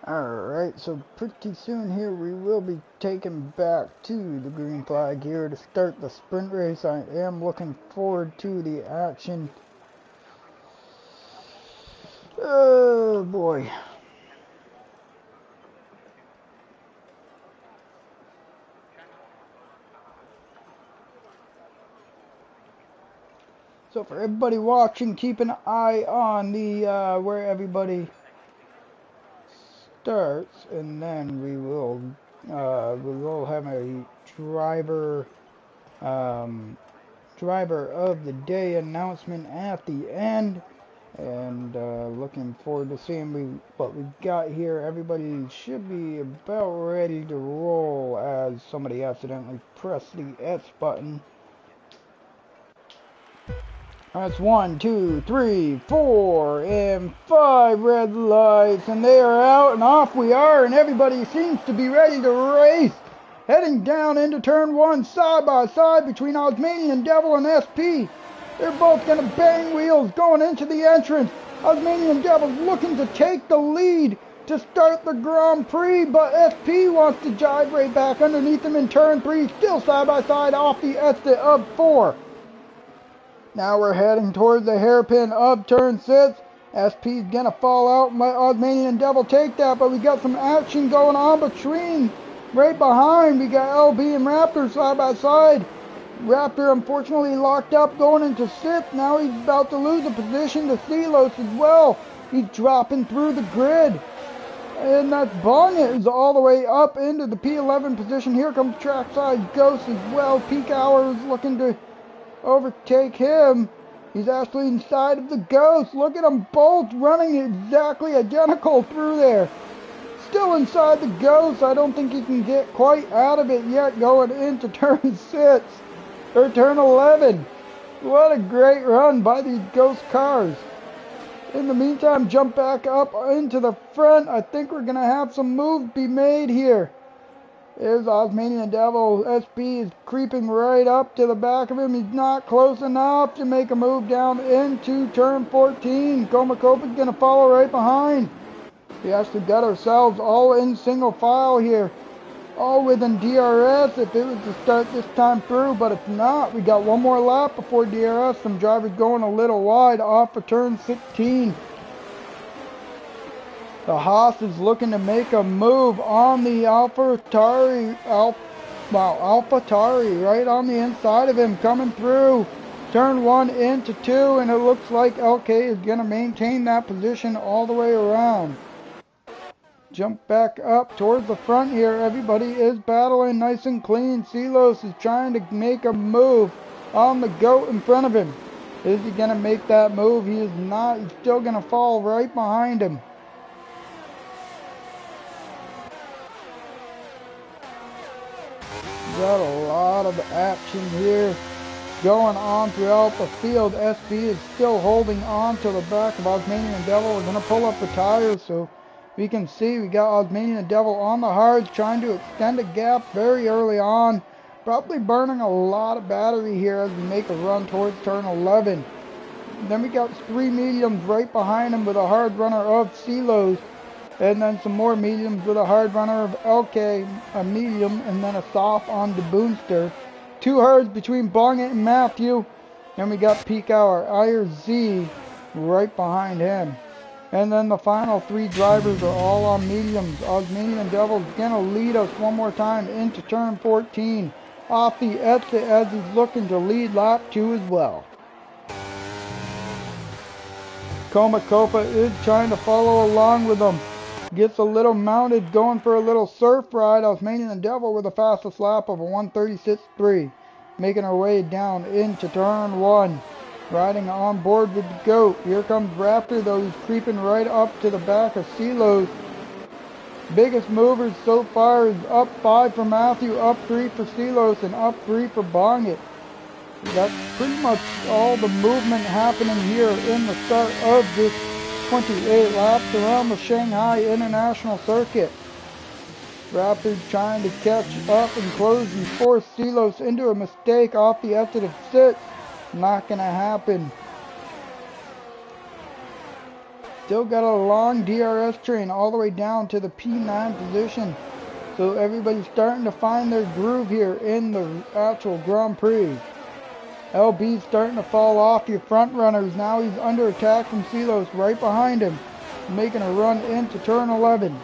Alright, so pretty soon here we will be taken back to the green flag here to start the sprint race. I am looking forward to the action. Oh boy. So for everybody watching, keep an eye on the where everybody starts, and then we will have a driver of the day announcement at the end, and looking forward to seeing what we got here. Everybody should be about ready to roll as somebody accidentally pressed the S button. That's 1, 2, 3, 4, and 5 red lights, and they are out, and off we are, and everybody seems to be ready to race. Heading down into turn 1, side by side between Osmanian Devil and SP. They're both going to bang wheels going into the entrance. Osmanian Devil's looking to take the lead to start the Grand Prix, but SP wants to jive right back underneath him in turn 3, still side by side off the exit of 4. Now we're heading towards the hairpin of turn 6. SP's gonna fall out and let Osmanian Devil take that, but we got some action going on between. Right behind, we got LB and Raptor side by side. Raptor unfortunately locked up going into 6th. Now he's about to lose a position to Silos as well. He's dropping through the grid. And that Bonnet is all the way up into the P11 position. Here comes Trackside Ghost as well. Peak Hour is looking to overtake him. He's actually inside of the Ghost. Look at them both running exactly identical through there. Still inside the Ghost. I don't think he can get quite out of it yet going into turn 6 or turn 11. What a great run by these Ghost cars. In the meantime, jump back up into the front. I think we're going to have some moves be made here. There's Osmanian Devil. SP is creeping right up to the back of him. He's not close enough to make a move down into turn 14. Komakopa's going to follow right behind. We actually got ourselves all in single file here. All within DRS if it was to start this time through, but it's not. We got one more lap before DRS. Some drivers going a little wide off of turn 16. The Haas is looking to make a move on the AlphaTauri right on the inside of him, coming through turn 1 into 2, and it looks like LK is going to maintain that position all the way around. Jump back up towards the front here. Everybody is battling nice and clean. Silos is trying to make a move on the goat in front of him. Is he going to make that move? He is not. He's still going to fall right behind him. Got a lot of action here going on throughout the field. SB is still holding on to the back of Osmanian Devil. We're going to pull up the tires so we can see we got Osmanian Devil on the hards trying to extend a gap very early on. Probably burning a lot of battery here as we make a run towards turn 11. Then we got 3 mediums right behind him with a hard runner of Silos. And then some more mediums with a hard runner of LK, a medium, and then a soft on the Boonster. 2 hards between Bongit and Matthew. And we got Peak Hour, Ire Z, right behind him. And then the final 3 drivers are all on mediums. Osmanian Devil's going to lead us one more time into turn 14. Off the exit as he's looking to lead lap 2 as well. Coma Copa is trying to follow along with them. Gets a little mounted, going for a little surf ride. Osmanian Devil with the fastest lap of a 1:36.3. Making our way down into turn 1. Riding on board with the GOAT. Here comes Raptor, though he's creeping right up to the back of Silos. Biggest movers so far is up 5 for Matthew, up 3 for Silos, and up 3 for Bongit. That's pretty much all the movement happening here in the start of this 28 laps around the Shanghai International Circuit. Raptor trying to catch up and close and force Silos into a mistake off the exit of 6. Not going to happen. Still got a long DRS train all the way down to the P9 position. So everybody's starting to find their groove here in the actual Grand Prix. LB's starting to fall off your front runners. Now he's under attack from Silos right behind him. Making a run into turn 11.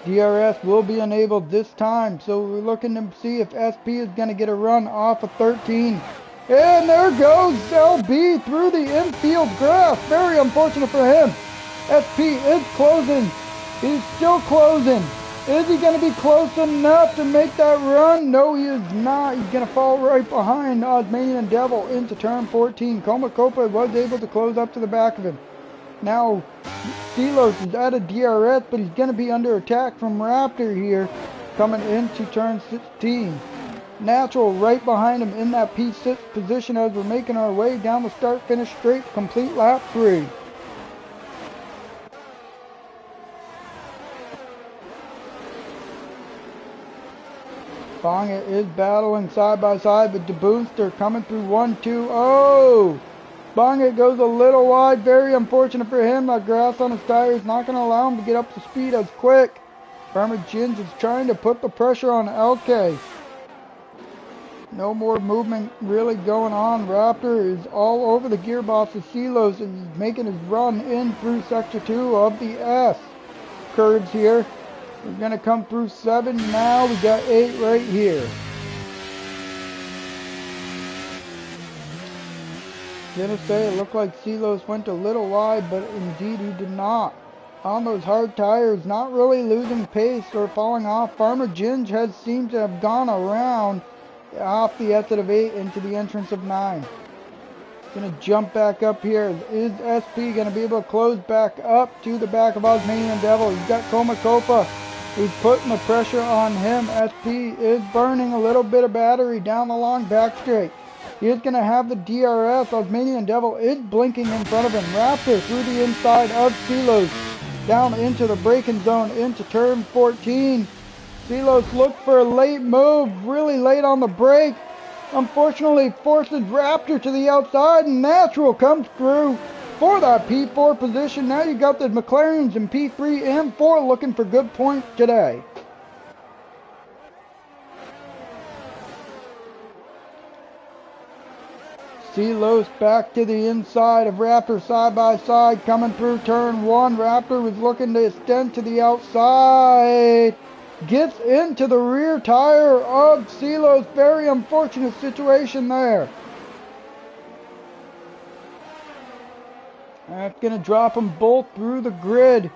DRS will be enabled this time. So we're looking to see if SP is going to get a run off of 13. And there goes LB through the infield grass. Very unfortunate for him. SP is closing. He's still closing. Is he going to be close enough to make that run? No, he is not. He's going to fall right behind Osmanian Devil into turn 14. Coma Copa was able to close up to the back of him. Now, Silos is out of DRS, but he's going to be under attack from Raptor here coming into turn 16. Natural right behind him in that P6 position as we're making our way down the start-finish straight, complete lap 3. Bongit is battling side by side with the Boonster coming through 1-2. Oh! Bongit goes a little wide. Very unfortunate for him. That grass on his tire is not going to allow him to get up to speed as quick. Farmer Jins is trying to put the pressure on LK. No more movement really going on. Raptor is all over the gearbox of Silos and he's making his run in through sector 2 of the S. Curves here. We're going to come through 7 now. We got 8 right here. Gonna say it looked like Silos went a little wide, but indeed he did not. On those hard tires, not really losing pace or falling off. Farmer Ginge has seemed to have gone around off the exit of 8 into the entrance of 9. Gonna jump back up here. Is SP gonna be able to close back up to the back of Osmanian Devil? He's got Coma Copa. He's putting the pressure on him. SP is burning a little bit of battery down the long back straight. He is going to have the DRS. Osmanian Devil is blinking in front of him. Raptor through the inside of Silos. Down into the braking zone into turn 14. Silos looked for a late move. Really late on the brake. Unfortunately forces Raptor to the outside. And Natural comes through for that P4 position. Now you got the McLarens in P3 and 4 looking for good points today. Silos back to the inside of Raptor side by side coming through turn 1. Raptor was looking to extend to the outside. Gets into the rear tire of Silos. Very unfortunate situation there. That's going to drop them both through the grid.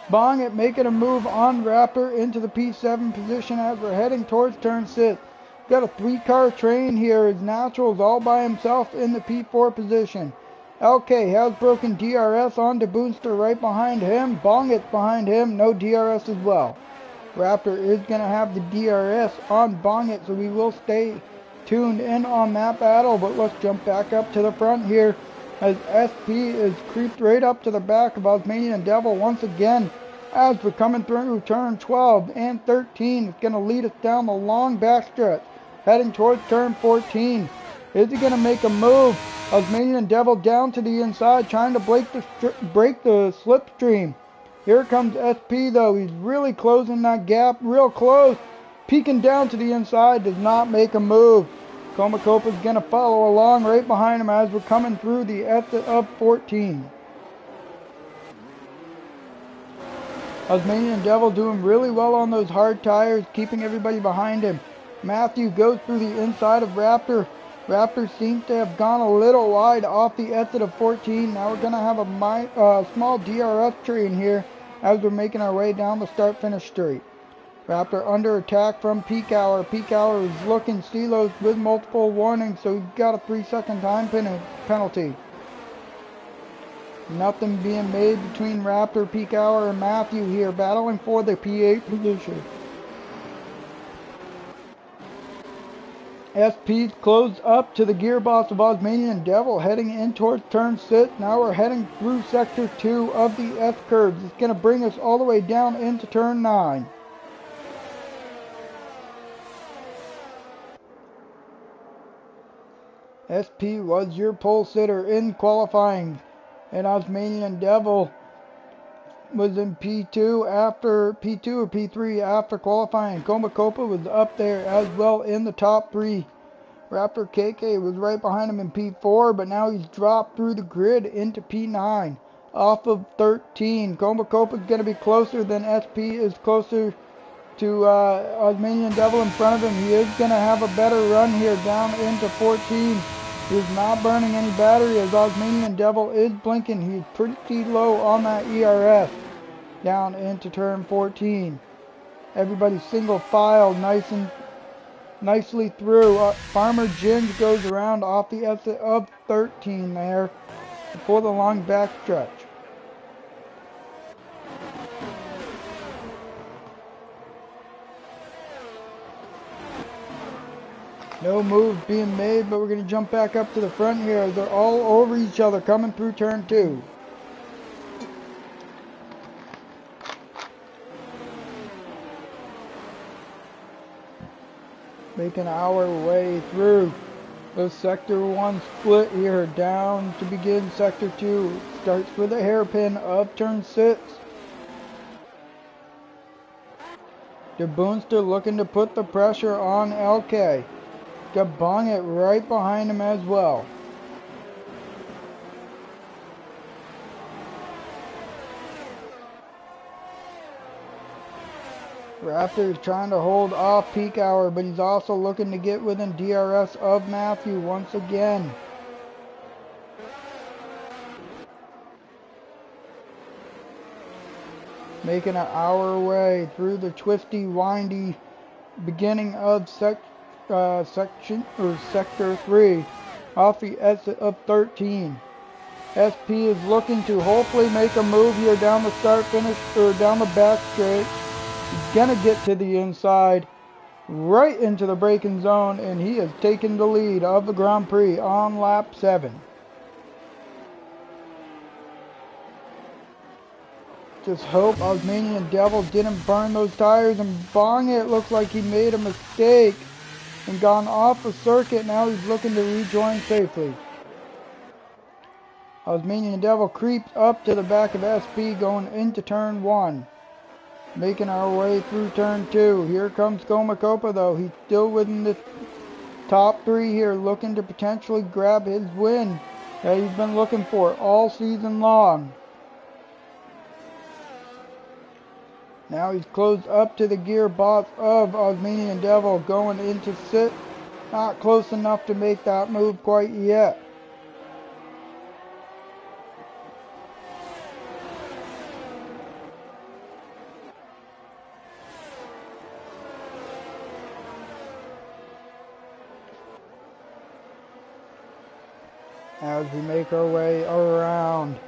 Bongit making a move on Raptor into the P7 position as we're heading towards turn 6. Got a 3-car train here as Natural's all by himself in the P4 position. LK has broken DRS onto Boonster right behind him. Bongit's behind him, no DRS as well. Raptor is going to have the DRS on Bong It, so we will stay tuned in on that battle. But let's jump back up to the front here as SP is creeped right up to the back of Osmanian Devil once again as we're coming through turn 12 and 13. It's going to lead us down the long backstretch heading towards turn 14. Is he going to make a move? Osmanian Devil down to the inside trying to break the slipstream. Here comes SP though. He's really closing that gap real close. Peeking down to the inside, does not make a move. Comacopa's going to follow along right behind him as we're coming through the exit of 14. Osmanian Devil doing really well on those hard tires, keeping everybody behind him. Matthew goes through the inside of Raptor. Raptor seems to have gone a little wide off the exit of 14. Now we're going to have a small DRS train here as we're making our way down the start-finish straight. Raptor under attack from Peak Hour. Peak Hour is looking Silos with multiple warnings, so he's got a 3-second time penalty. Nothing being made between Raptor, Peak Hour, and Matthew here, battling for the P8 position. SP's closed up to the gearbox of Osmanian Devil, heading in towards turn 6. Now we're heading through sector 2 of the S-curves. It's going to bring us all the way down into turn 9. SP was your pole sitter in qualifying, and Osmanian Devil was in P2 or P3 after qualifying. Comacopa was up there as well in the top 3. Raptor KK was right behind him in P4, but now he's dropped through the grid into P9 off of 13. Comacopa is going to be closer than SP is closer to Osmanian Devil in front of him. He is going to have a better run here down into 14. He's not burning any battery as Osmanian Devil is blinking. He's pretty low on that ERS down into turn 14. Everybody single file nicely through. Farmer Ginge goes around off the exit of 13 there before the long backstretch. No moves being made, but we're going to jump back up to the front here as they're all over each other coming through turn 2. Making our way through the sector 1 split here down to begin sector 2. Starts with a hairpin of turn 6. The Boonster looking to put the pressure on LK. Got Bong It right behind him as well. Raptor is trying to hold off Peak Hour, but he's also looking to get within DRS of Matthew once again. Making our way through the twisty, windy beginning of sector 3 off the exit of 13. SP is looking to hopefully make a move here down the start finish or down the back straight. He's gonna get to the inside right into the braking zone, and he has taken the lead of the Grand Prix on lap 7. Just hope Osmanian Devil didn't burn those tires, and Bong It looks like he made a mistake and gone off the circuit. Now he's looking to rejoin safely. Osmanian Devil creeps up to the back of SP going into turn 1. Making our way through turn 2. Here comes Comacopa though. He's still within the top 3 here, looking to potentially grab his win that he's been looking for all season long. Now he's closed up to the gearbox of Osmanian Devil going into 6. Not close enough to make that move quite yet. As we make our way around.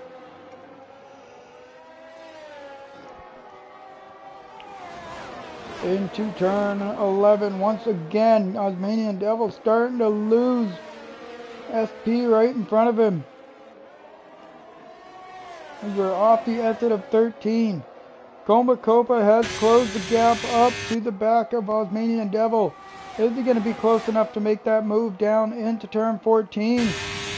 into turn 11 once again. Osmanian Devil starting to lose. SP right in front of him. As we're off the exit of 13. Copa has closed the gap up to the back of Osmanian Devil. Is he going to be close enough to make that move down into turn 14?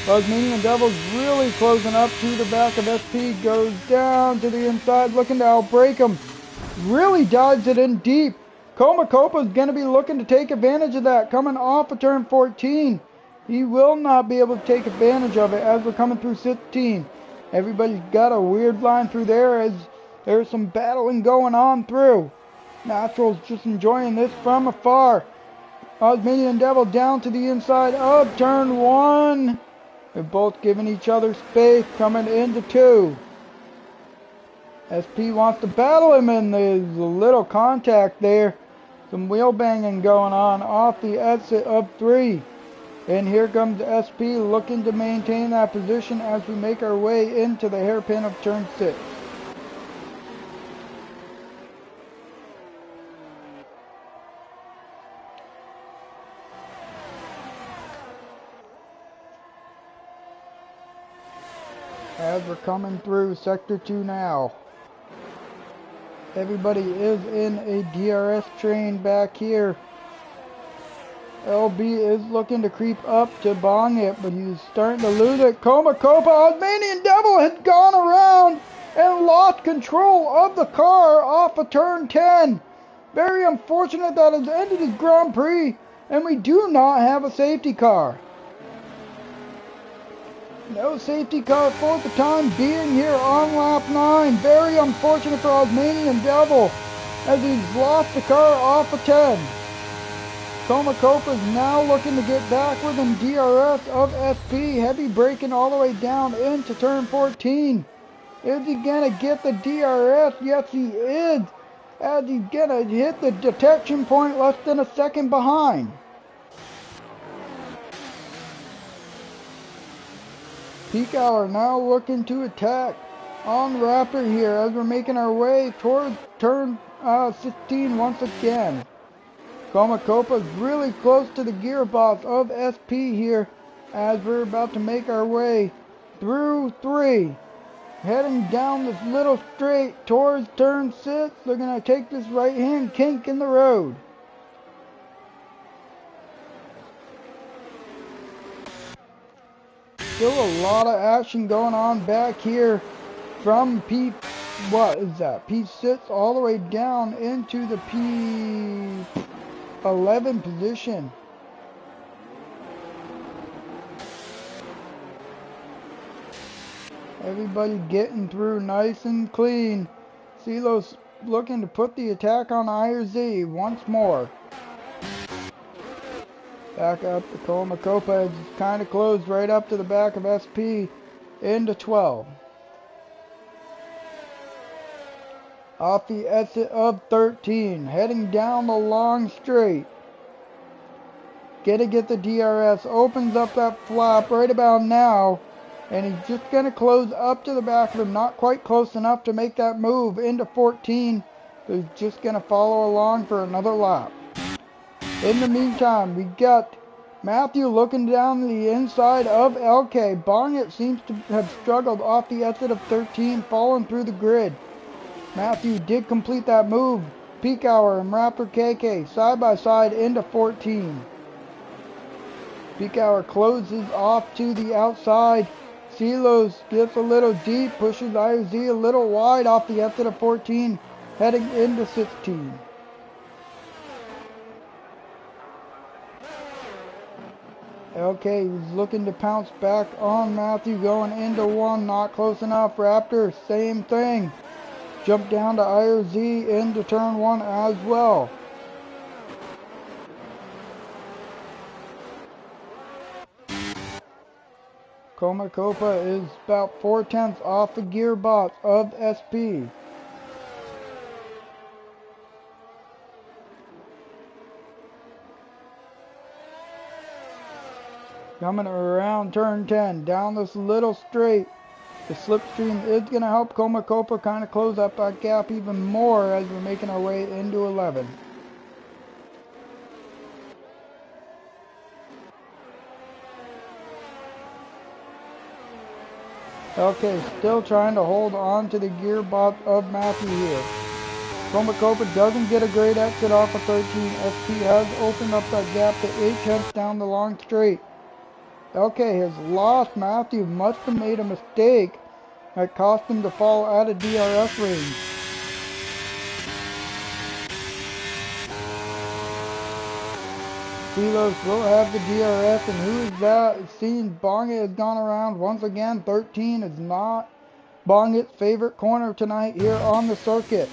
Osmanian Devil's really closing up to the back of SP. Goes down to the inside, looking to outbrake him. Really dives it in deep. Copa's going to be looking to take advantage of that. Coming off of turn 14. He will not be able to take advantage of it as we're coming through 16. Everybody's got a weird line through there as there's some battling going on through. Natural's just enjoying this from afar. Osmanian Devil down to the inside of turn 1. They're both giving each other space coming into 2. SP wants to battle him and there's a little contact there. Some wheel banging going on off the exit of 3. And here comes SP looking to maintain that position as we make our way into the hairpin of turn 6. As we're coming through Sector 2 now. Everybody is in a DRS train back here. LB is looking to creep up to bong it, but he's starting to lose it. Copa, Osmanian Devil has gone around and lost control of the car off of turn 10. Very unfortunate that has ended his Grand Prix, and we do not have a safety car. No safety car for the time being here on lap 9. Very unfortunate for Osmanian Devil as he's lost the car off of 10. Copa is now looking to get back within DRS of SP. Heavy braking all the way down into turn 14. Is he going to get the DRS? Yes, he is. As he's going to hit the detection point less than a second behind. Peak Hour now looking to attack on Raptor here as we're making our way towards turn 16 once again. Copa's really close to the gearbox of SP here as we're about to make our way through 3. Heading down this little straight towards turn 6. They're going to take this right hand kink in the road. Still a lot of action going on back here from P6 all the way down into the P11 position. Everybody getting through nice and clean. CeeLo's looking to put the attack on IRZ once more. Back up to Copa. It's kind of closed right up to the back of SP into 12. Off the exit of 13. Heading down the long straight. Gonna get the DRS. Opens up that flap right about now. And he's just going to close up to the back of him. Not quite close enough to make that move into 14. But he's just going to follow along for another lap. In the meantime, we got Matthew looking down the inside of LK. Bongit seems to have struggled off the exit of 13, falling through the grid. Matthew did complete that move. Peak Hour and Raptor KK side by side into 14. Peak Hour closes off to the outside. CeeLo's gets a little deep, pushes IRZ a little wide off the exit of 14, heading into 16. Okay, he's looking to pounce back on Matthew going into 1, not close enough. Raptor, same thing. Jump down to IRZ into turn 1 as well. Copa is about 4/10 off the gearbox of SP. Coming around turn 10, down this little straight. The slipstream is going to help Copa kind of close up that gap even more as we're making our way into 11. Okay, still trying to hold on to the gearbox of Matthew here. Comacopa doesn't get a great exit off of 13. SP has opened up that gap to 8 tenths down the long straight. Okay, has lost. Matthew must have made a mistake that cost him to fall out of DRS range. Silos will have the DRS, and who is that? It seems Bongit has gone around once again. 13 is not Bongit's favorite corner tonight here on the circuit.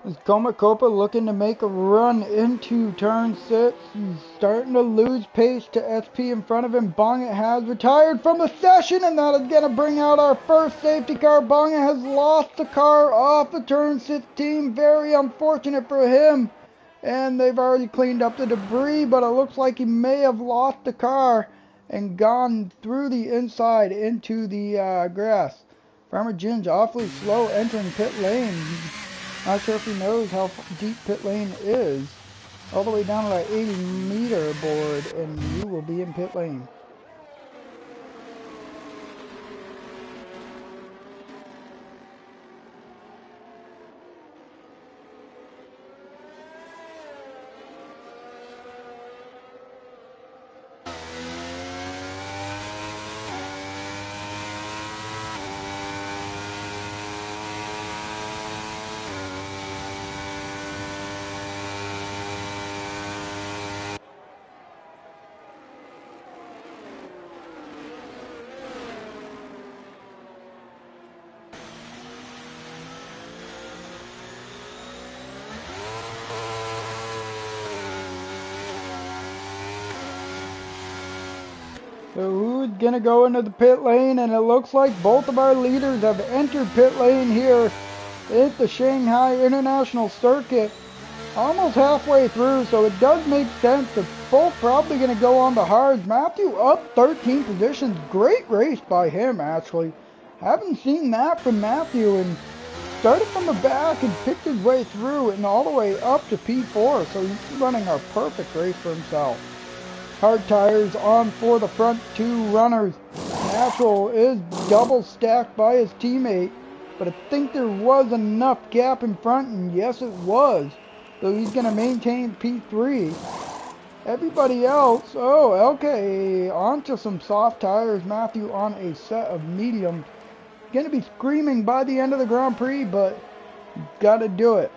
Is Comacopa looking to make a run into turn 6? He's starting to lose pace to SP in front of him. Bongit has retired from the session, and that is going to bring out our first safety car. Bongit has lost the car off of turn 16. Very unfortunate for him. And they've already cleaned up the debris, but it looks like he may have lost the car and gone through the inside into the grass. Farmer Ginge awfully slow entering pit lane. Not sure if he knows how deep pit lane is. All the way down to that 80-meter board, and you will be in pit lane. So who's going to go into the pit lane? And it looks like both of our leaders have entered pit lane here at the Shanghai International Circuit. Almost halfway through, so it does make sense that both probably going to go on the hards. Matthew up 13 positions. Great race by him, actually. Haven't seen that from Matthew, and started from the back and picked his way through and all the way up to P4, so he's running a perfect race for himself. Hard tires on for the front two runners. Natural is double stacked by his teammate, but I think there was enough gap in front, and yes it was. So he's going to maintain P3. Everybody else, oh, okay, onto some soft tires. Matthew on a set of mediums. Going to be screaming by the end of the Grand Prix, but got to do it.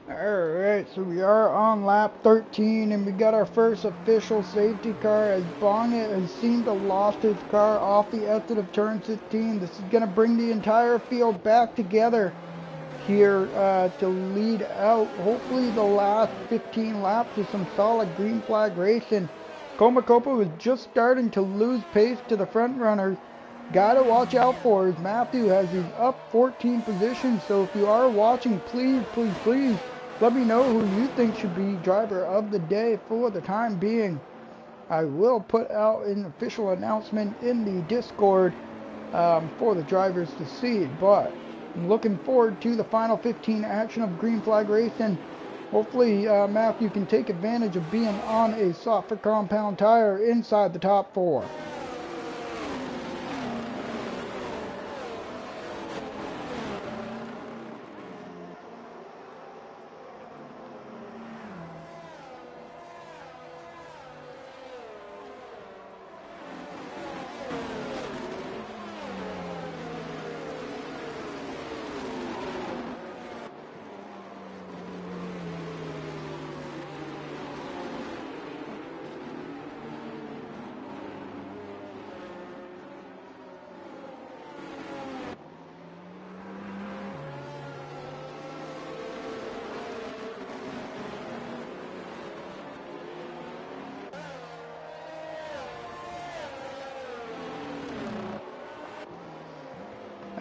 Alright, so we are on lap 13, and we got our first official safety car as Bongit has seemed to lost his car off the exit of turn 16. This is going to bring the entire field back together here to lead out hopefully the last 15 laps of some solid green flag racing. Comacopa was just starting to lose pace to the front runners. Gotta watch out for is Matthew has these up 14 positions, so if you are watching, please let me know who you think should be driver of the day for the time being. I will put out an official announcement in the Discord for the drivers to see, but I'm looking forward to the final 15 action of green flag racing. Hopefully Matthew can take advantage of being on a softer compound tire inside the top 4.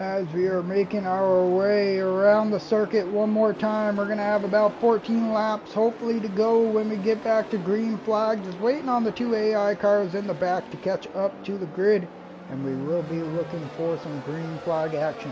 As we are making our way around the circuit one more time, we're going to have about 14 laps hopefully to go when we get back to green flag. Just waiting on the 2 AI cars in the back to catch up to the grid, and we will be looking for some green flag action.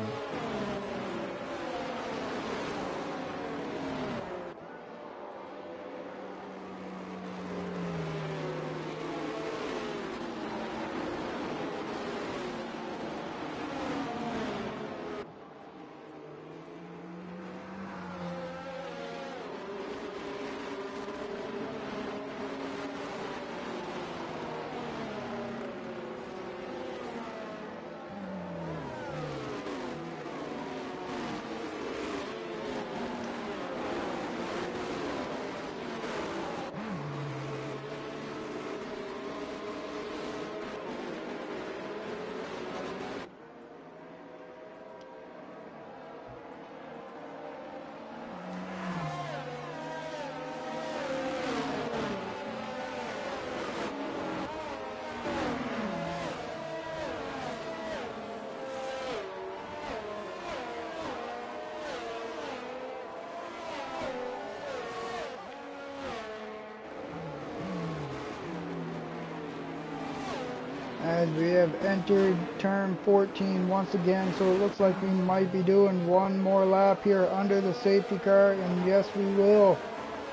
As we have entered turn 14 once again, so it looks like we might be doing one more lap here under the safety car, and yes we will.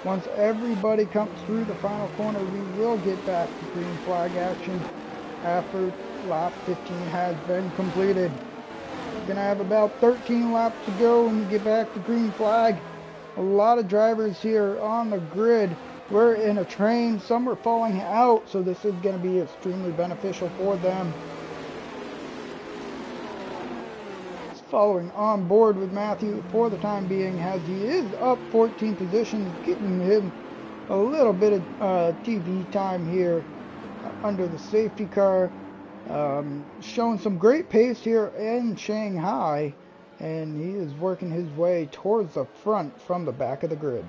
Once everybody comes through the final corner, we will get back to green flag action after lap 15 has been completed. We're going to have about 13 laps to go when we get back to green flag. A lot of drivers here on the grid. We're in a train, some are falling out, so this is going to be extremely beneficial for them. Following on board with Matthew for the time being, as he is up 14 positions, giving him a little bit of TV time here under the safety car. Showing some great pace here in Shanghai, and he is working his way towards the front from the back of the grid.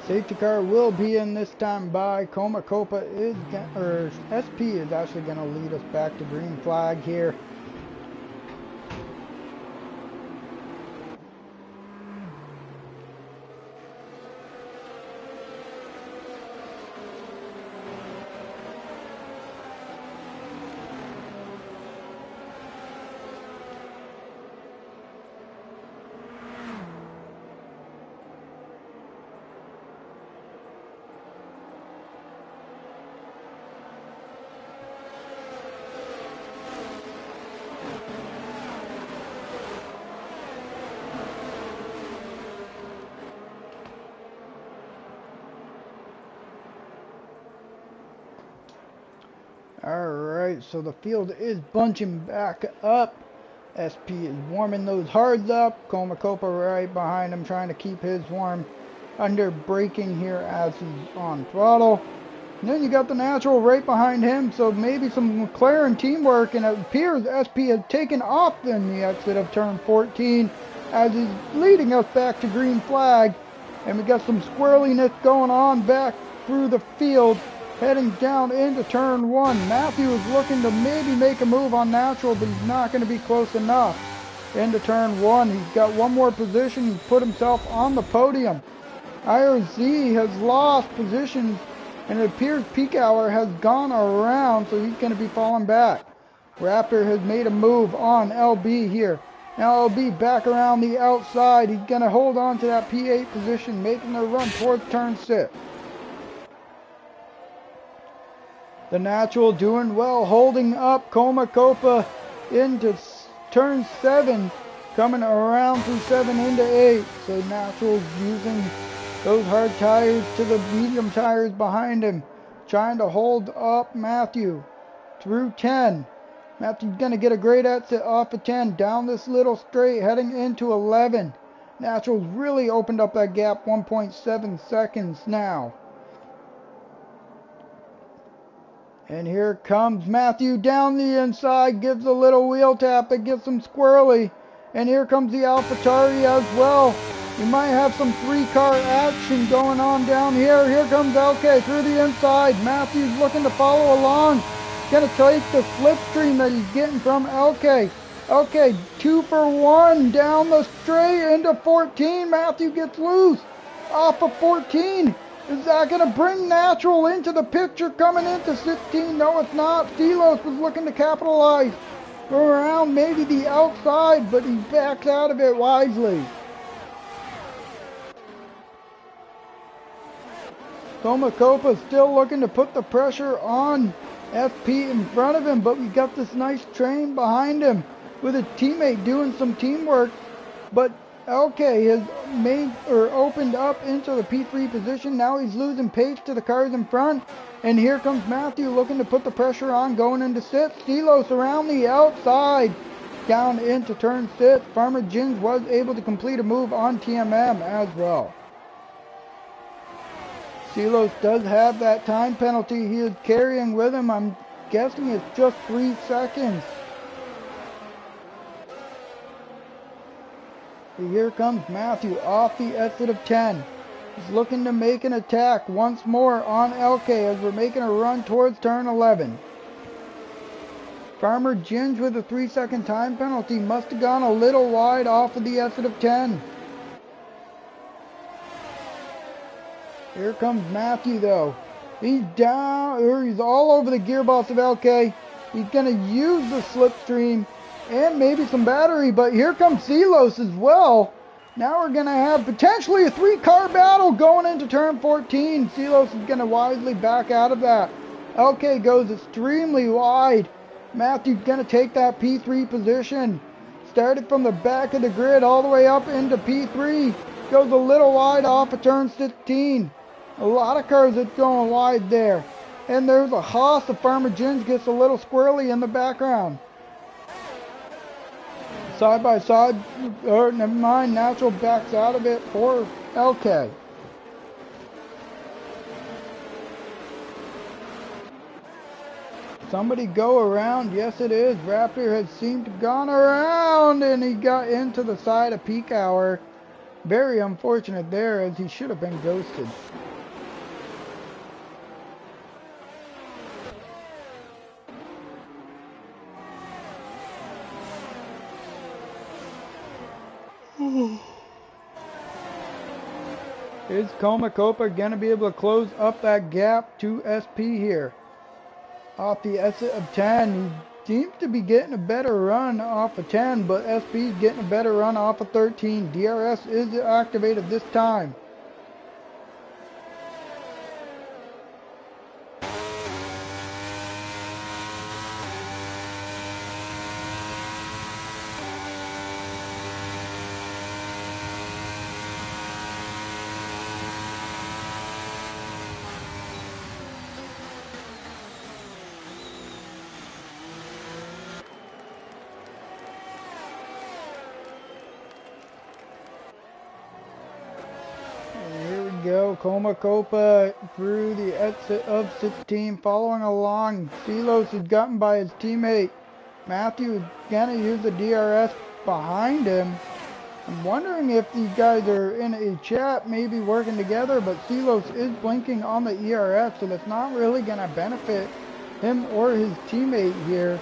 Safety car will be in this time by Coma Copa is, or SP is actually going to lead us back to green flag here. Alright, so the field is bunching back up. SP is warming those hards up. Coma Copa right behind him, trying to keep his warm under braking here as he's on throttle. And then you got the natural right behind him, so maybe some McLaren teamwork, and it appears SP has taken off in the exit of turn 14 as he's leading us back to green flag. And we got some squirreliness going on back through the field, heading down into turn 1. Matthew is looking to maybe make a move on natural, but he's not going to be close enough. Into turn 1, he's got one more position. He's put himself on the podium. IRZ has lost positions, and it appears Peak Hour has gone around, so he's going to be falling back. Raptor has made a move on LB here. Now LB back around the outside. He's going to hold on to that P8 position, making the run towards turn 6. The Natural doing well, holding up Comacopa into turn 7, coming around through 7 into 8. So Natural's using those hard tires to the medium tires behind him, trying to hold up Matthew through 10. Matthew's going to get a great exit off of 10, down this little straight, heading into 11. Natural's really opened up that gap, 1.7 seconds now. And here comes Matthew down the inside, gives a little wheel tap that gets him squirrely. And here comes the AlphaTauri as well. You might have some 3-car action going on down here. Here comes LK through the inside. Matthew's looking to follow along. Gonna take the slipstream that he's getting from LK. LK 2 for 1 down the straight into 14. Matthew gets loose off of 14. Is that going to bring Natural into the picture coming into 16? No, it's not. Steelos was looking to capitalize around maybe the outside, but he backs out of it wisely. Comacopa still looking to put the pressure on FP in front of him, but we got this nice train behind him with a teammate doing some teamwork, but LK has opened up into the P3 position. Now he's losing pace to the cars in front. And here comes Matthew looking to put the pressure on going into 6. Steelos around the outside down into turn 6. Farmer Jins was able to complete a move on TMM as well. Steelos does have that time penalty he is carrying with him. I'm guessing it's just 3 seconds. Here comes Matthew off the exit of 10. He's looking to make an attack once more on LK as we're making a run towards turn 11. Farmer Ginge with a 3-second time penalty must have gone a little wide off of the exit of 10. Here comes Matthew though. He's down, or he's all over the gearbox of LK. He's going to use the slipstream and maybe some battery, but here comes Steelos as well. Now we're going to have potentially a 3-car battle going into turn 14. Steelos is going to wisely back out of that. LK goes extremely wide. Matthew's going to take that P3 position. Started from the back of the grid all the way up into P3. Goes a little wide off of turn 16. A lot of cars that's going wide there. And there's a Haas of Farmer Jins gets a little squirrely in the background. Side by side, or never mind, Natural backs out of it for LK. Somebody go around, yes it is. Raptor has seemed to have gone around and he got into the side of Peak Hour. Very unfortunate there as he should have been ghosted. Is Comacopa going to be able to close up that gap to SP here? Off the exit of 10. He seems to be getting a better run off of 10, but SP is getting a better run off of 13. DRS is activated this time. Go Comacopa through the exit of 16, following along. Steelos is gotten by his teammate. Matthew is gonna use the DRS behind him. I'm wondering if these guys are in a chat, maybe working together, but Steelos is blinking on the ERS, so that's not really gonna benefit him or his teammate here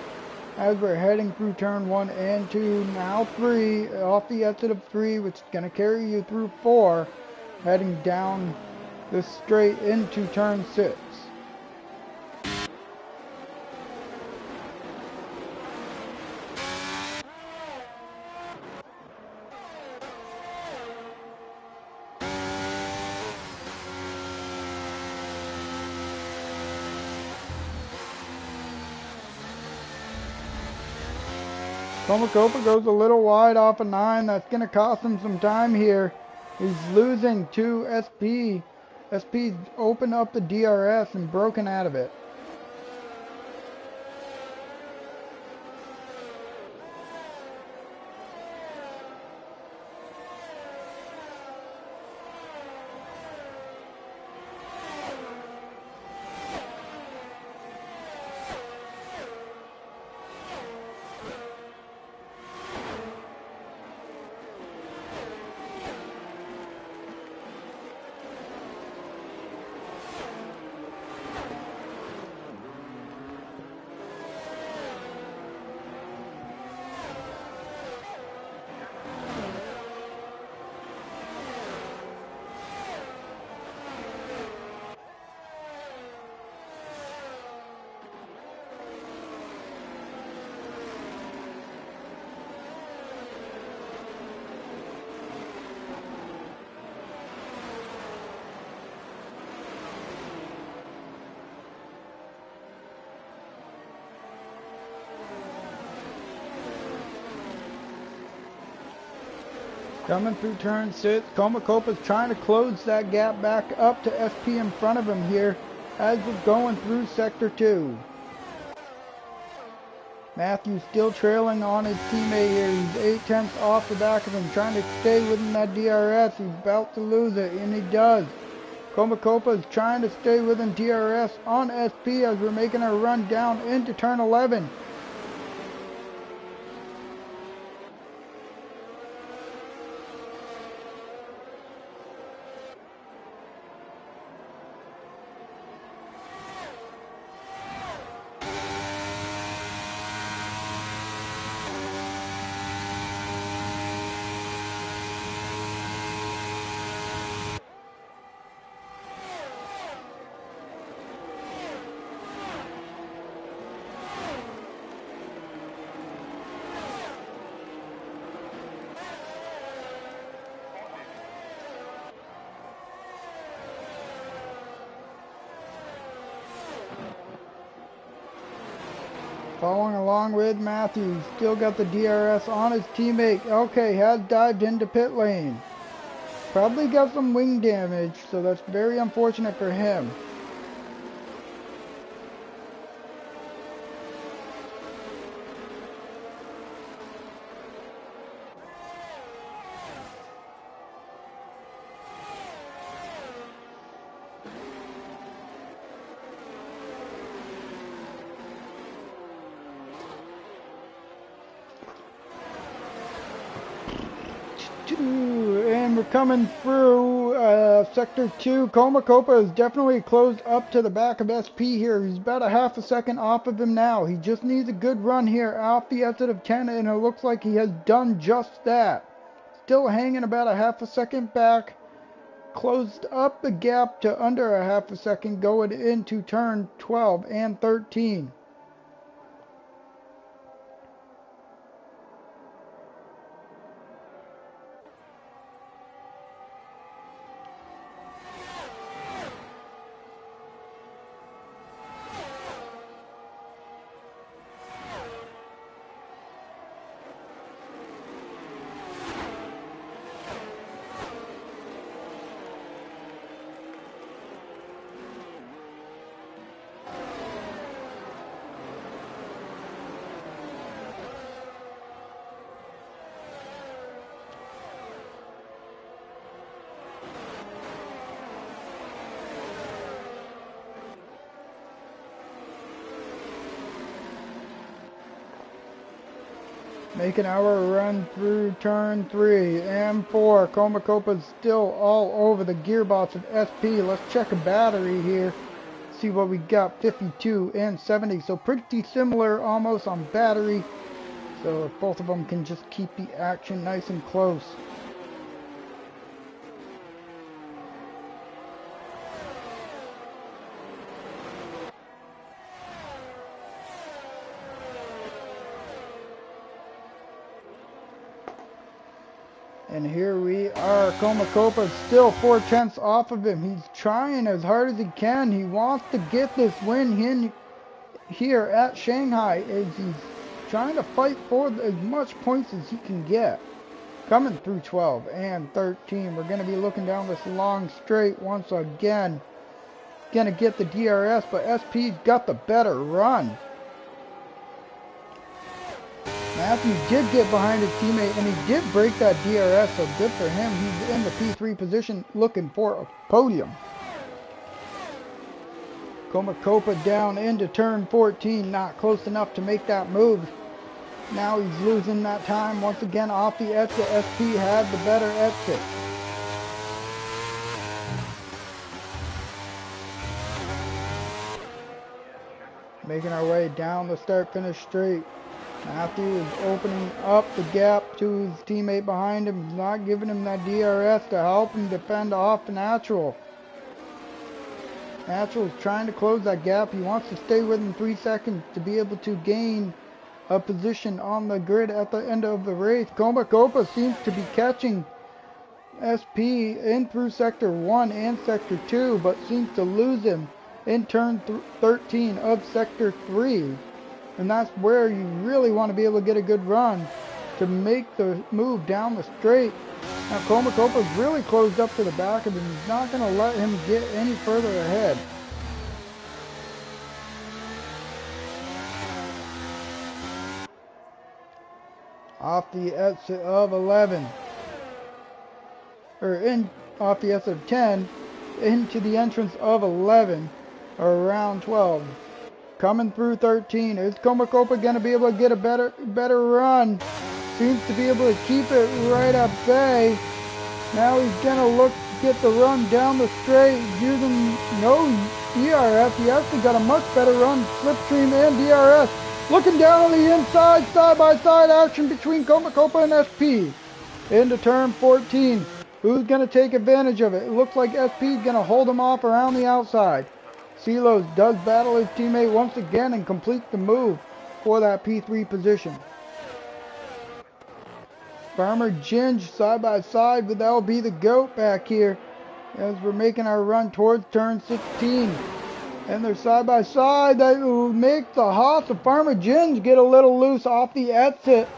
as we're heading through turn 1 and 2, now 3, off the exit of 3, which is gonna carry you through 4. Heading down this straight into turn 6. Komakopa goes a little wide off of 9. That's going to cost him some time here. He's losing to SP. SP's opened up the DRS and broken out of it. Coming through turn 6, Komakopa's trying to close that gap back up to SP in front of him here as we're going through Sector 2. Matthews still trailing on his teammate here. He's 8/10 off the back of him, trying to stay within that DRS. He's about to lose it, and he does. Komakopa is trying to stay within DRS on SP as we're making our run down into turn 11. Following along with Matthews, still got the DRS on his teammate. Okay, has dived into pit lane. Probably got some wing damage, so that's very unfortunate for him. And we're coming through Sector 2. Komakopa is definitely closed up to the back of SP here. He's about a half a second off of him now. He just needs a good run here off the exit of 10, and it looks like he has done just that. Still hanging about a half a second back. Closed up the gap to under a half a second going into turn 12 and 13. Making our run through turn 3 and 4. Komakopa's still all over the gearbox of SP. Let's check a battery here. See what we got. 52 and 70. So pretty similar almost on battery. So if both of them can just keep the action nice and close. And here we are. Komakopa still 4/10 off of him. He's trying as hard as he can. He wants to get this win in here at Shanghai as he's trying to fight for as much points as he can get. Coming through 12 and 13. We're going to be looking down this long straight once again. Going to get the DRS, but SP's got the better run. Matthew did get behind his teammate, and he did break that DRS, so good for him. He's in the P3 position looking for a podium. Comacopa down into turn 14, not close enough to make that move. Now he's losing that time once again off the exit. SP had the better exit. Making our way down the start-finish straight. Matthew is opening up the gap to his teammate behind him. He's not giving him that DRS to help him defend off Natural. Natural is trying to close that gap. He wants to stay within 3 seconds to be able to gain a position on the grid at the end of the race. Comacopa seems to be catching SP in through Sector 1 and Sector 2, but seems to lose him in turn 13 of Sector 3. And that's where you really want to be able to get a good run to make the move down the straight. Now Comacopa's really closed up to the back of him. He's not going to let him get any further ahead. Off the exit of 11. Off the exit of 10 into the entrance of 11 or around 12. Coming through 13. Is Comacopa going to be able to get a better run? Seems to be able to keep it right at bay. Now he's going to look to get the run down the straight using no DRS. He actually got a much better run, slipstream and DRS. Looking down on the inside, side-by-side action between Comacopa and SP. Into turn 14. Who's going to take advantage of it? It looks like SP is going to hold him off around the outside. Silos does battle his teammate once again and complete the move for that P3 position. Farmer Ginge side by side with LB the Goat back here as we're making our run towards turn 16. And they're side by side. That will make the Haas of Farmer Ginge get a little loose off the exit.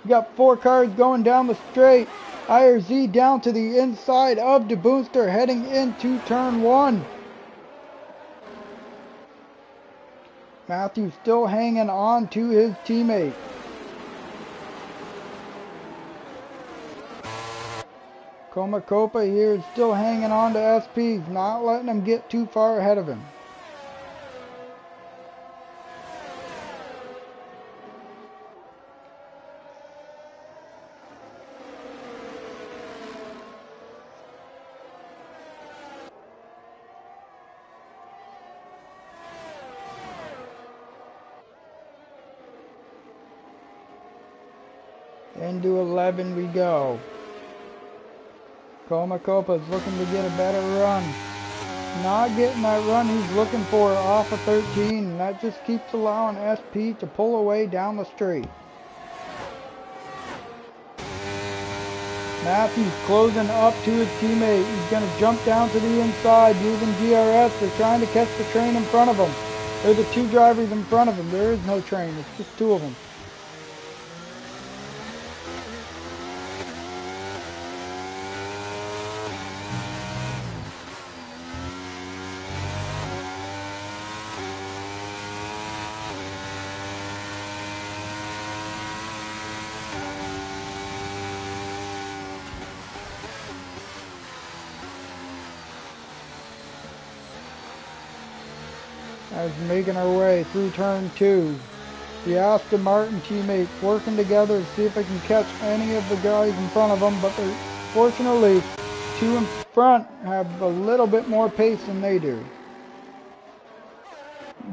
We got 4 cars going down the straight. IRZ down to the inside of De Boonster heading into turn 1. Matthew still hanging on to his teammate. Comacopa here is still hanging on to SP, not letting him get too far ahead of him. Into 11 we go. Comacopa is looking to get a better run. Not getting that run he's looking for off of 13. That just keeps allowing SP to pull away down the straight. Matthews closing up to his teammate. He's going to jump down to the inside using DRS. They're trying to catch the train in front of him. They're the 2 drivers in front of him. There is no train. It's just 2 of them. As making our way through turn 2. The Aston Martin teammates working together to see if they can catch any of the guys in front of them, but fortunately 2 in front have a little bit more pace than they do.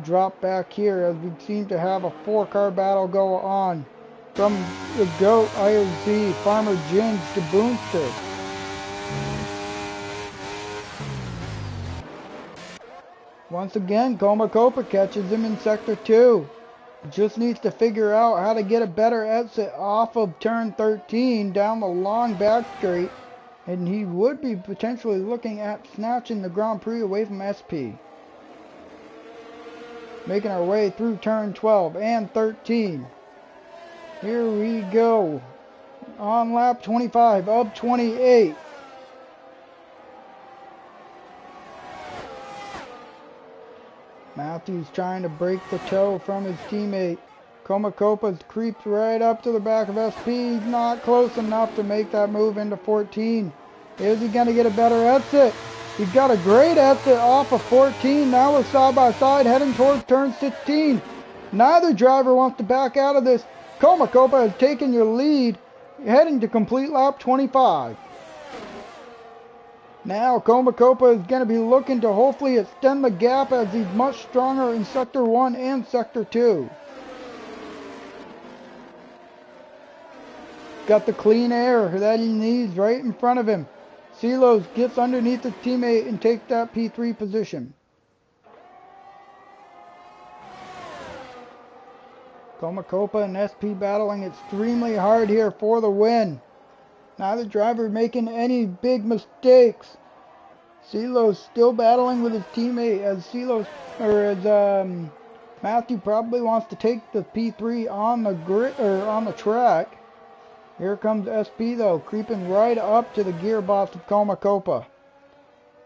Drop back here as we seem to have a 4-car battle go on. From the GOAT, IOZ, Farmer Ginge to Boonster. Once again, Comacopa catches him in Sector 2. Just needs to figure out how to get a better exit off of turn 13 down the long back straight, and he would be potentially looking at snatching the Grand Prix away from SP. Making our way through turn 12 and 13. Here we go. On lap 25 of 28. Matthews trying to break the toe from his teammate. Comacopa creeps right up to the back of SP. He's not close enough to make that move into 14. Is he going to get a better exit? He's got a great exit off of 14. Now we're side by side heading towards turn 16. Neither driver wants to back out of this. Comacopa has taken your lead, heading to complete lap 25. Now Comacopa is going to be looking to hopefully extend the gap as he's much stronger in Sector 1 and Sector 2. Got the clean air that he needs right in front of him. Silos gets underneath his teammate and takes that P3 position. Comacopa and SP battling extremely hard here for the win. Neither driver making any big mistakes. Silos still battling with his teammate as Matthew probably wants to take the P3 on the grid or on the track. Here comes SP though, creeping right up to the gearbox of Comacopa.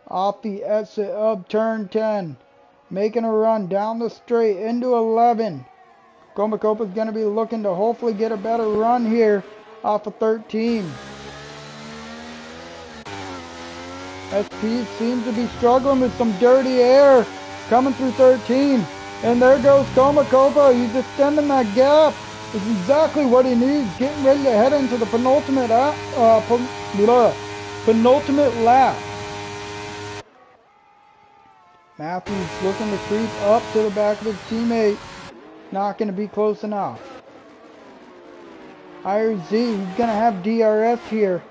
Off the exit of turn 10, making a run down the straight into 11. Comacopa is going to be looking to hopefully get a better run here off of 13. SP seems to be struggling with some dirty air coming through 13. And there goes Comacopa. He's extending that gap. It's exactly what he needs. Getting ready to head into the penultimate lap. Matthews looking to creep up to the back of his teammate. Not going to be close enough. IRZ, he's going to have DRS here.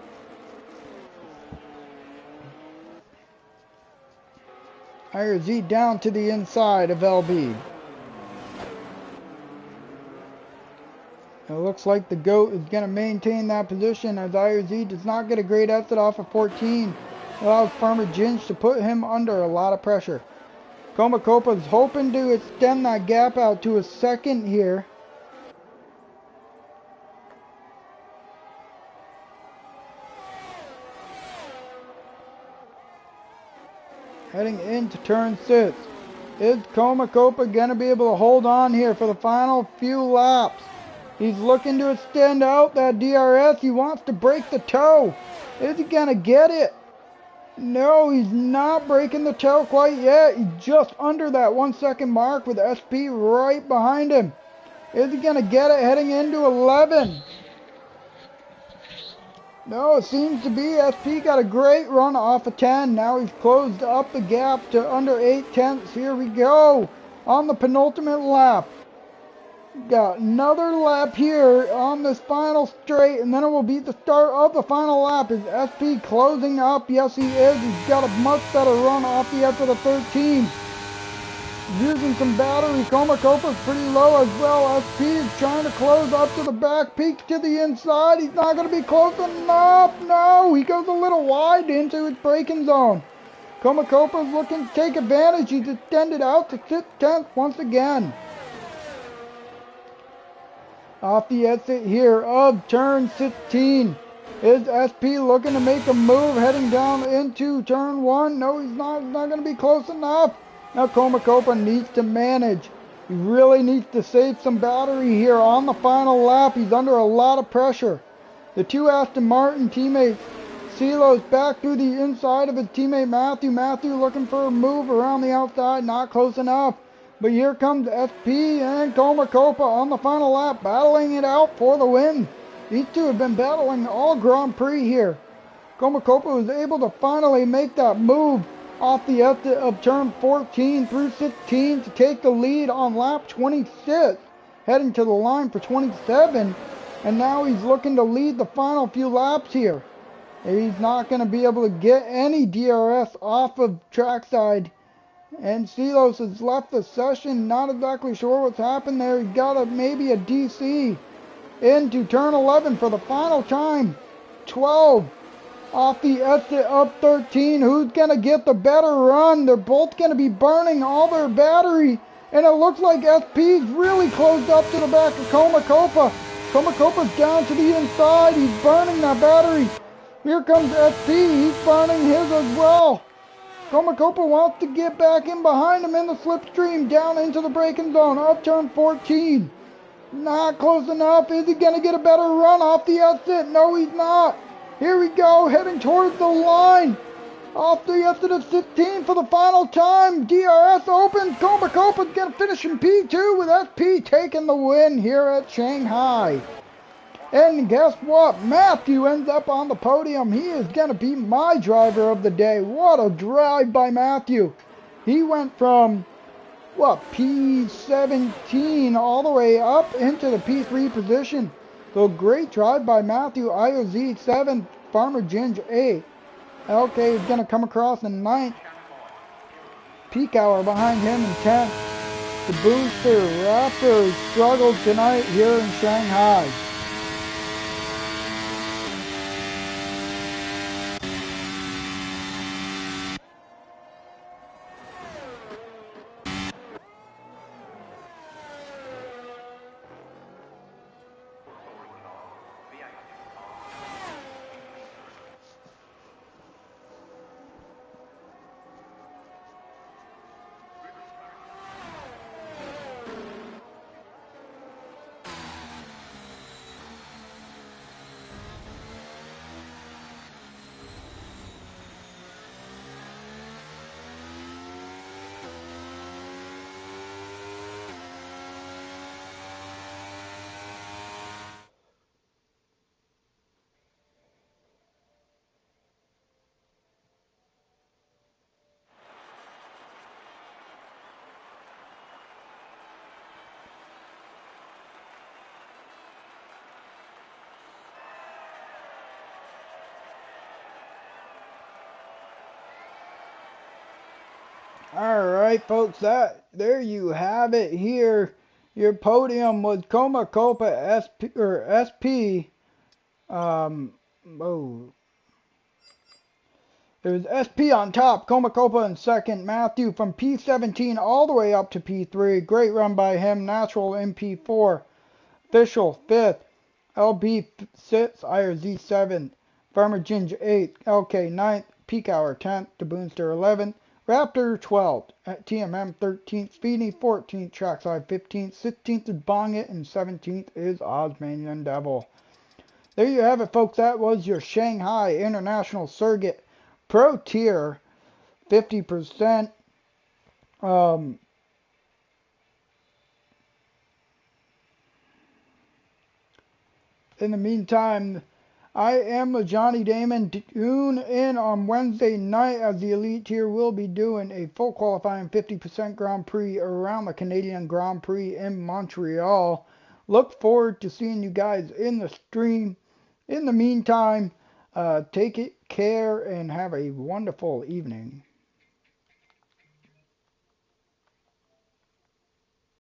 IRZ down to the inside of LB. It looks like the GOAT is going to maintain that position as IRZ does not get a great exit off of 14. Allows Farmer Ginge to put him under a lot of pressure. Comacopa is hoping to extend that gap out to a second here. Heading into turn 6. Is Comacopa going to be able to hold on here for the final few laps? He's looking to extend out that DRS. He wants to break the toe. Is he going to get it? No, he's not breaking the toe quite yet. He's just under that 1 second mark with SP right behind him. Is he going to get it heading into 11? No, it seems to be SP got a great run off of 10. Now he's closed up the gap to under 8 tenths. Here we go on the penultimate lap. Got another lap here on this final straight, and then it will be the start of the final lap. Is SP closing up? Yes, he is. He's got a much better run off the edge of the 13. Using some battery. Comacopa is pretty low as well. SP is trying to close up to the back, peaks to the inside. He's not going to be close enough. No, he goes a little wide into his braking zone. Comacopa is looking to take advantage. He's extended out to 6 tenths once again. Off the exit here of turn 16. Is SP looking to make a move heading down into turn 1? No, he's not. He's not going to be close enough. Now Comacopa needs to manage. He really needs to save some battery here on the final lap. He's under a lot of pressure. The two Aston Martin teammates. Silos back through the inside of his teammate Matthew. Matthew looking for a move around the outside. Not close enough. But here comes SP and Comacopa on the final lap, battling it out for the win. These two have been battling all Grand Prix here. Comacopa was able to finally make that move off the exit of turn 14 through 16 to take the lead on lap 26, heading to the line for 27. And now he's looking to lead the final few laps here. He's not going to be able to get any DRS off of trackside. And Silos has left the session, not exactly sure what's happened there. He's got maybe a DC into turn 11 for the final time. 12 off the exit of 13. Who's going to get the better run? They're both going to be burning all their battery. And it looks like SP's really closed up to the back of Comacopa. Comacopa's down to the inside. He's burning that battery. Here comes SP. He's burning his as well. Comacopa wants to get back in behind him in the slipstream, down into the braking zone, up turn 14. Not close enough. Is he going to get a better run off the exit? No, he's not. Here we go, heading towards the line. Off the exit of 16 for the final time. DRS opens. Comacopa's going to finish in P2 with SP taking the win here at Shanghai. And guess what? Matthew ends up on the podium. He is going to be my driver of the day. What a drive by Matthew. He went from, P17 all the way up into the P3 position. So great drive by Matthew. IOZ 7, Farmer Ginge 8. LK is going to come across in 9th. Peak Hour behind him in 10th. The Booster Raptors struggled tonight here in Shanghai. Alright folks, there you have it here. Your podium was Comacopa SP. It was SP on top, Comacopa in second, Matthew from P17 all the way up to P3. Great run by him, Natural in P4. Official 5th, LB 6th, IRZ 7th, Farmer Ginge 8th, LK 9th, Peak Hour 10th, The Boonster 11th. Raptor 12th, at TMM 13th, Speedy 14th, Trackside 15th, 16th is Bongit, and 17th is Osmanian Devil. There you have it, folks. That was your Shanghai International Circuit Pro Tier 50%. In the meantime, I am Johnny Damon. Tune in on Wednesday night as the Elite Tier will be doing a full qualifying 50% Grand Prix around the Canadian Grand Prix in Montreal. Look forward to seeing you guys in the stream. In the meantime, take care and have a wonderful evening.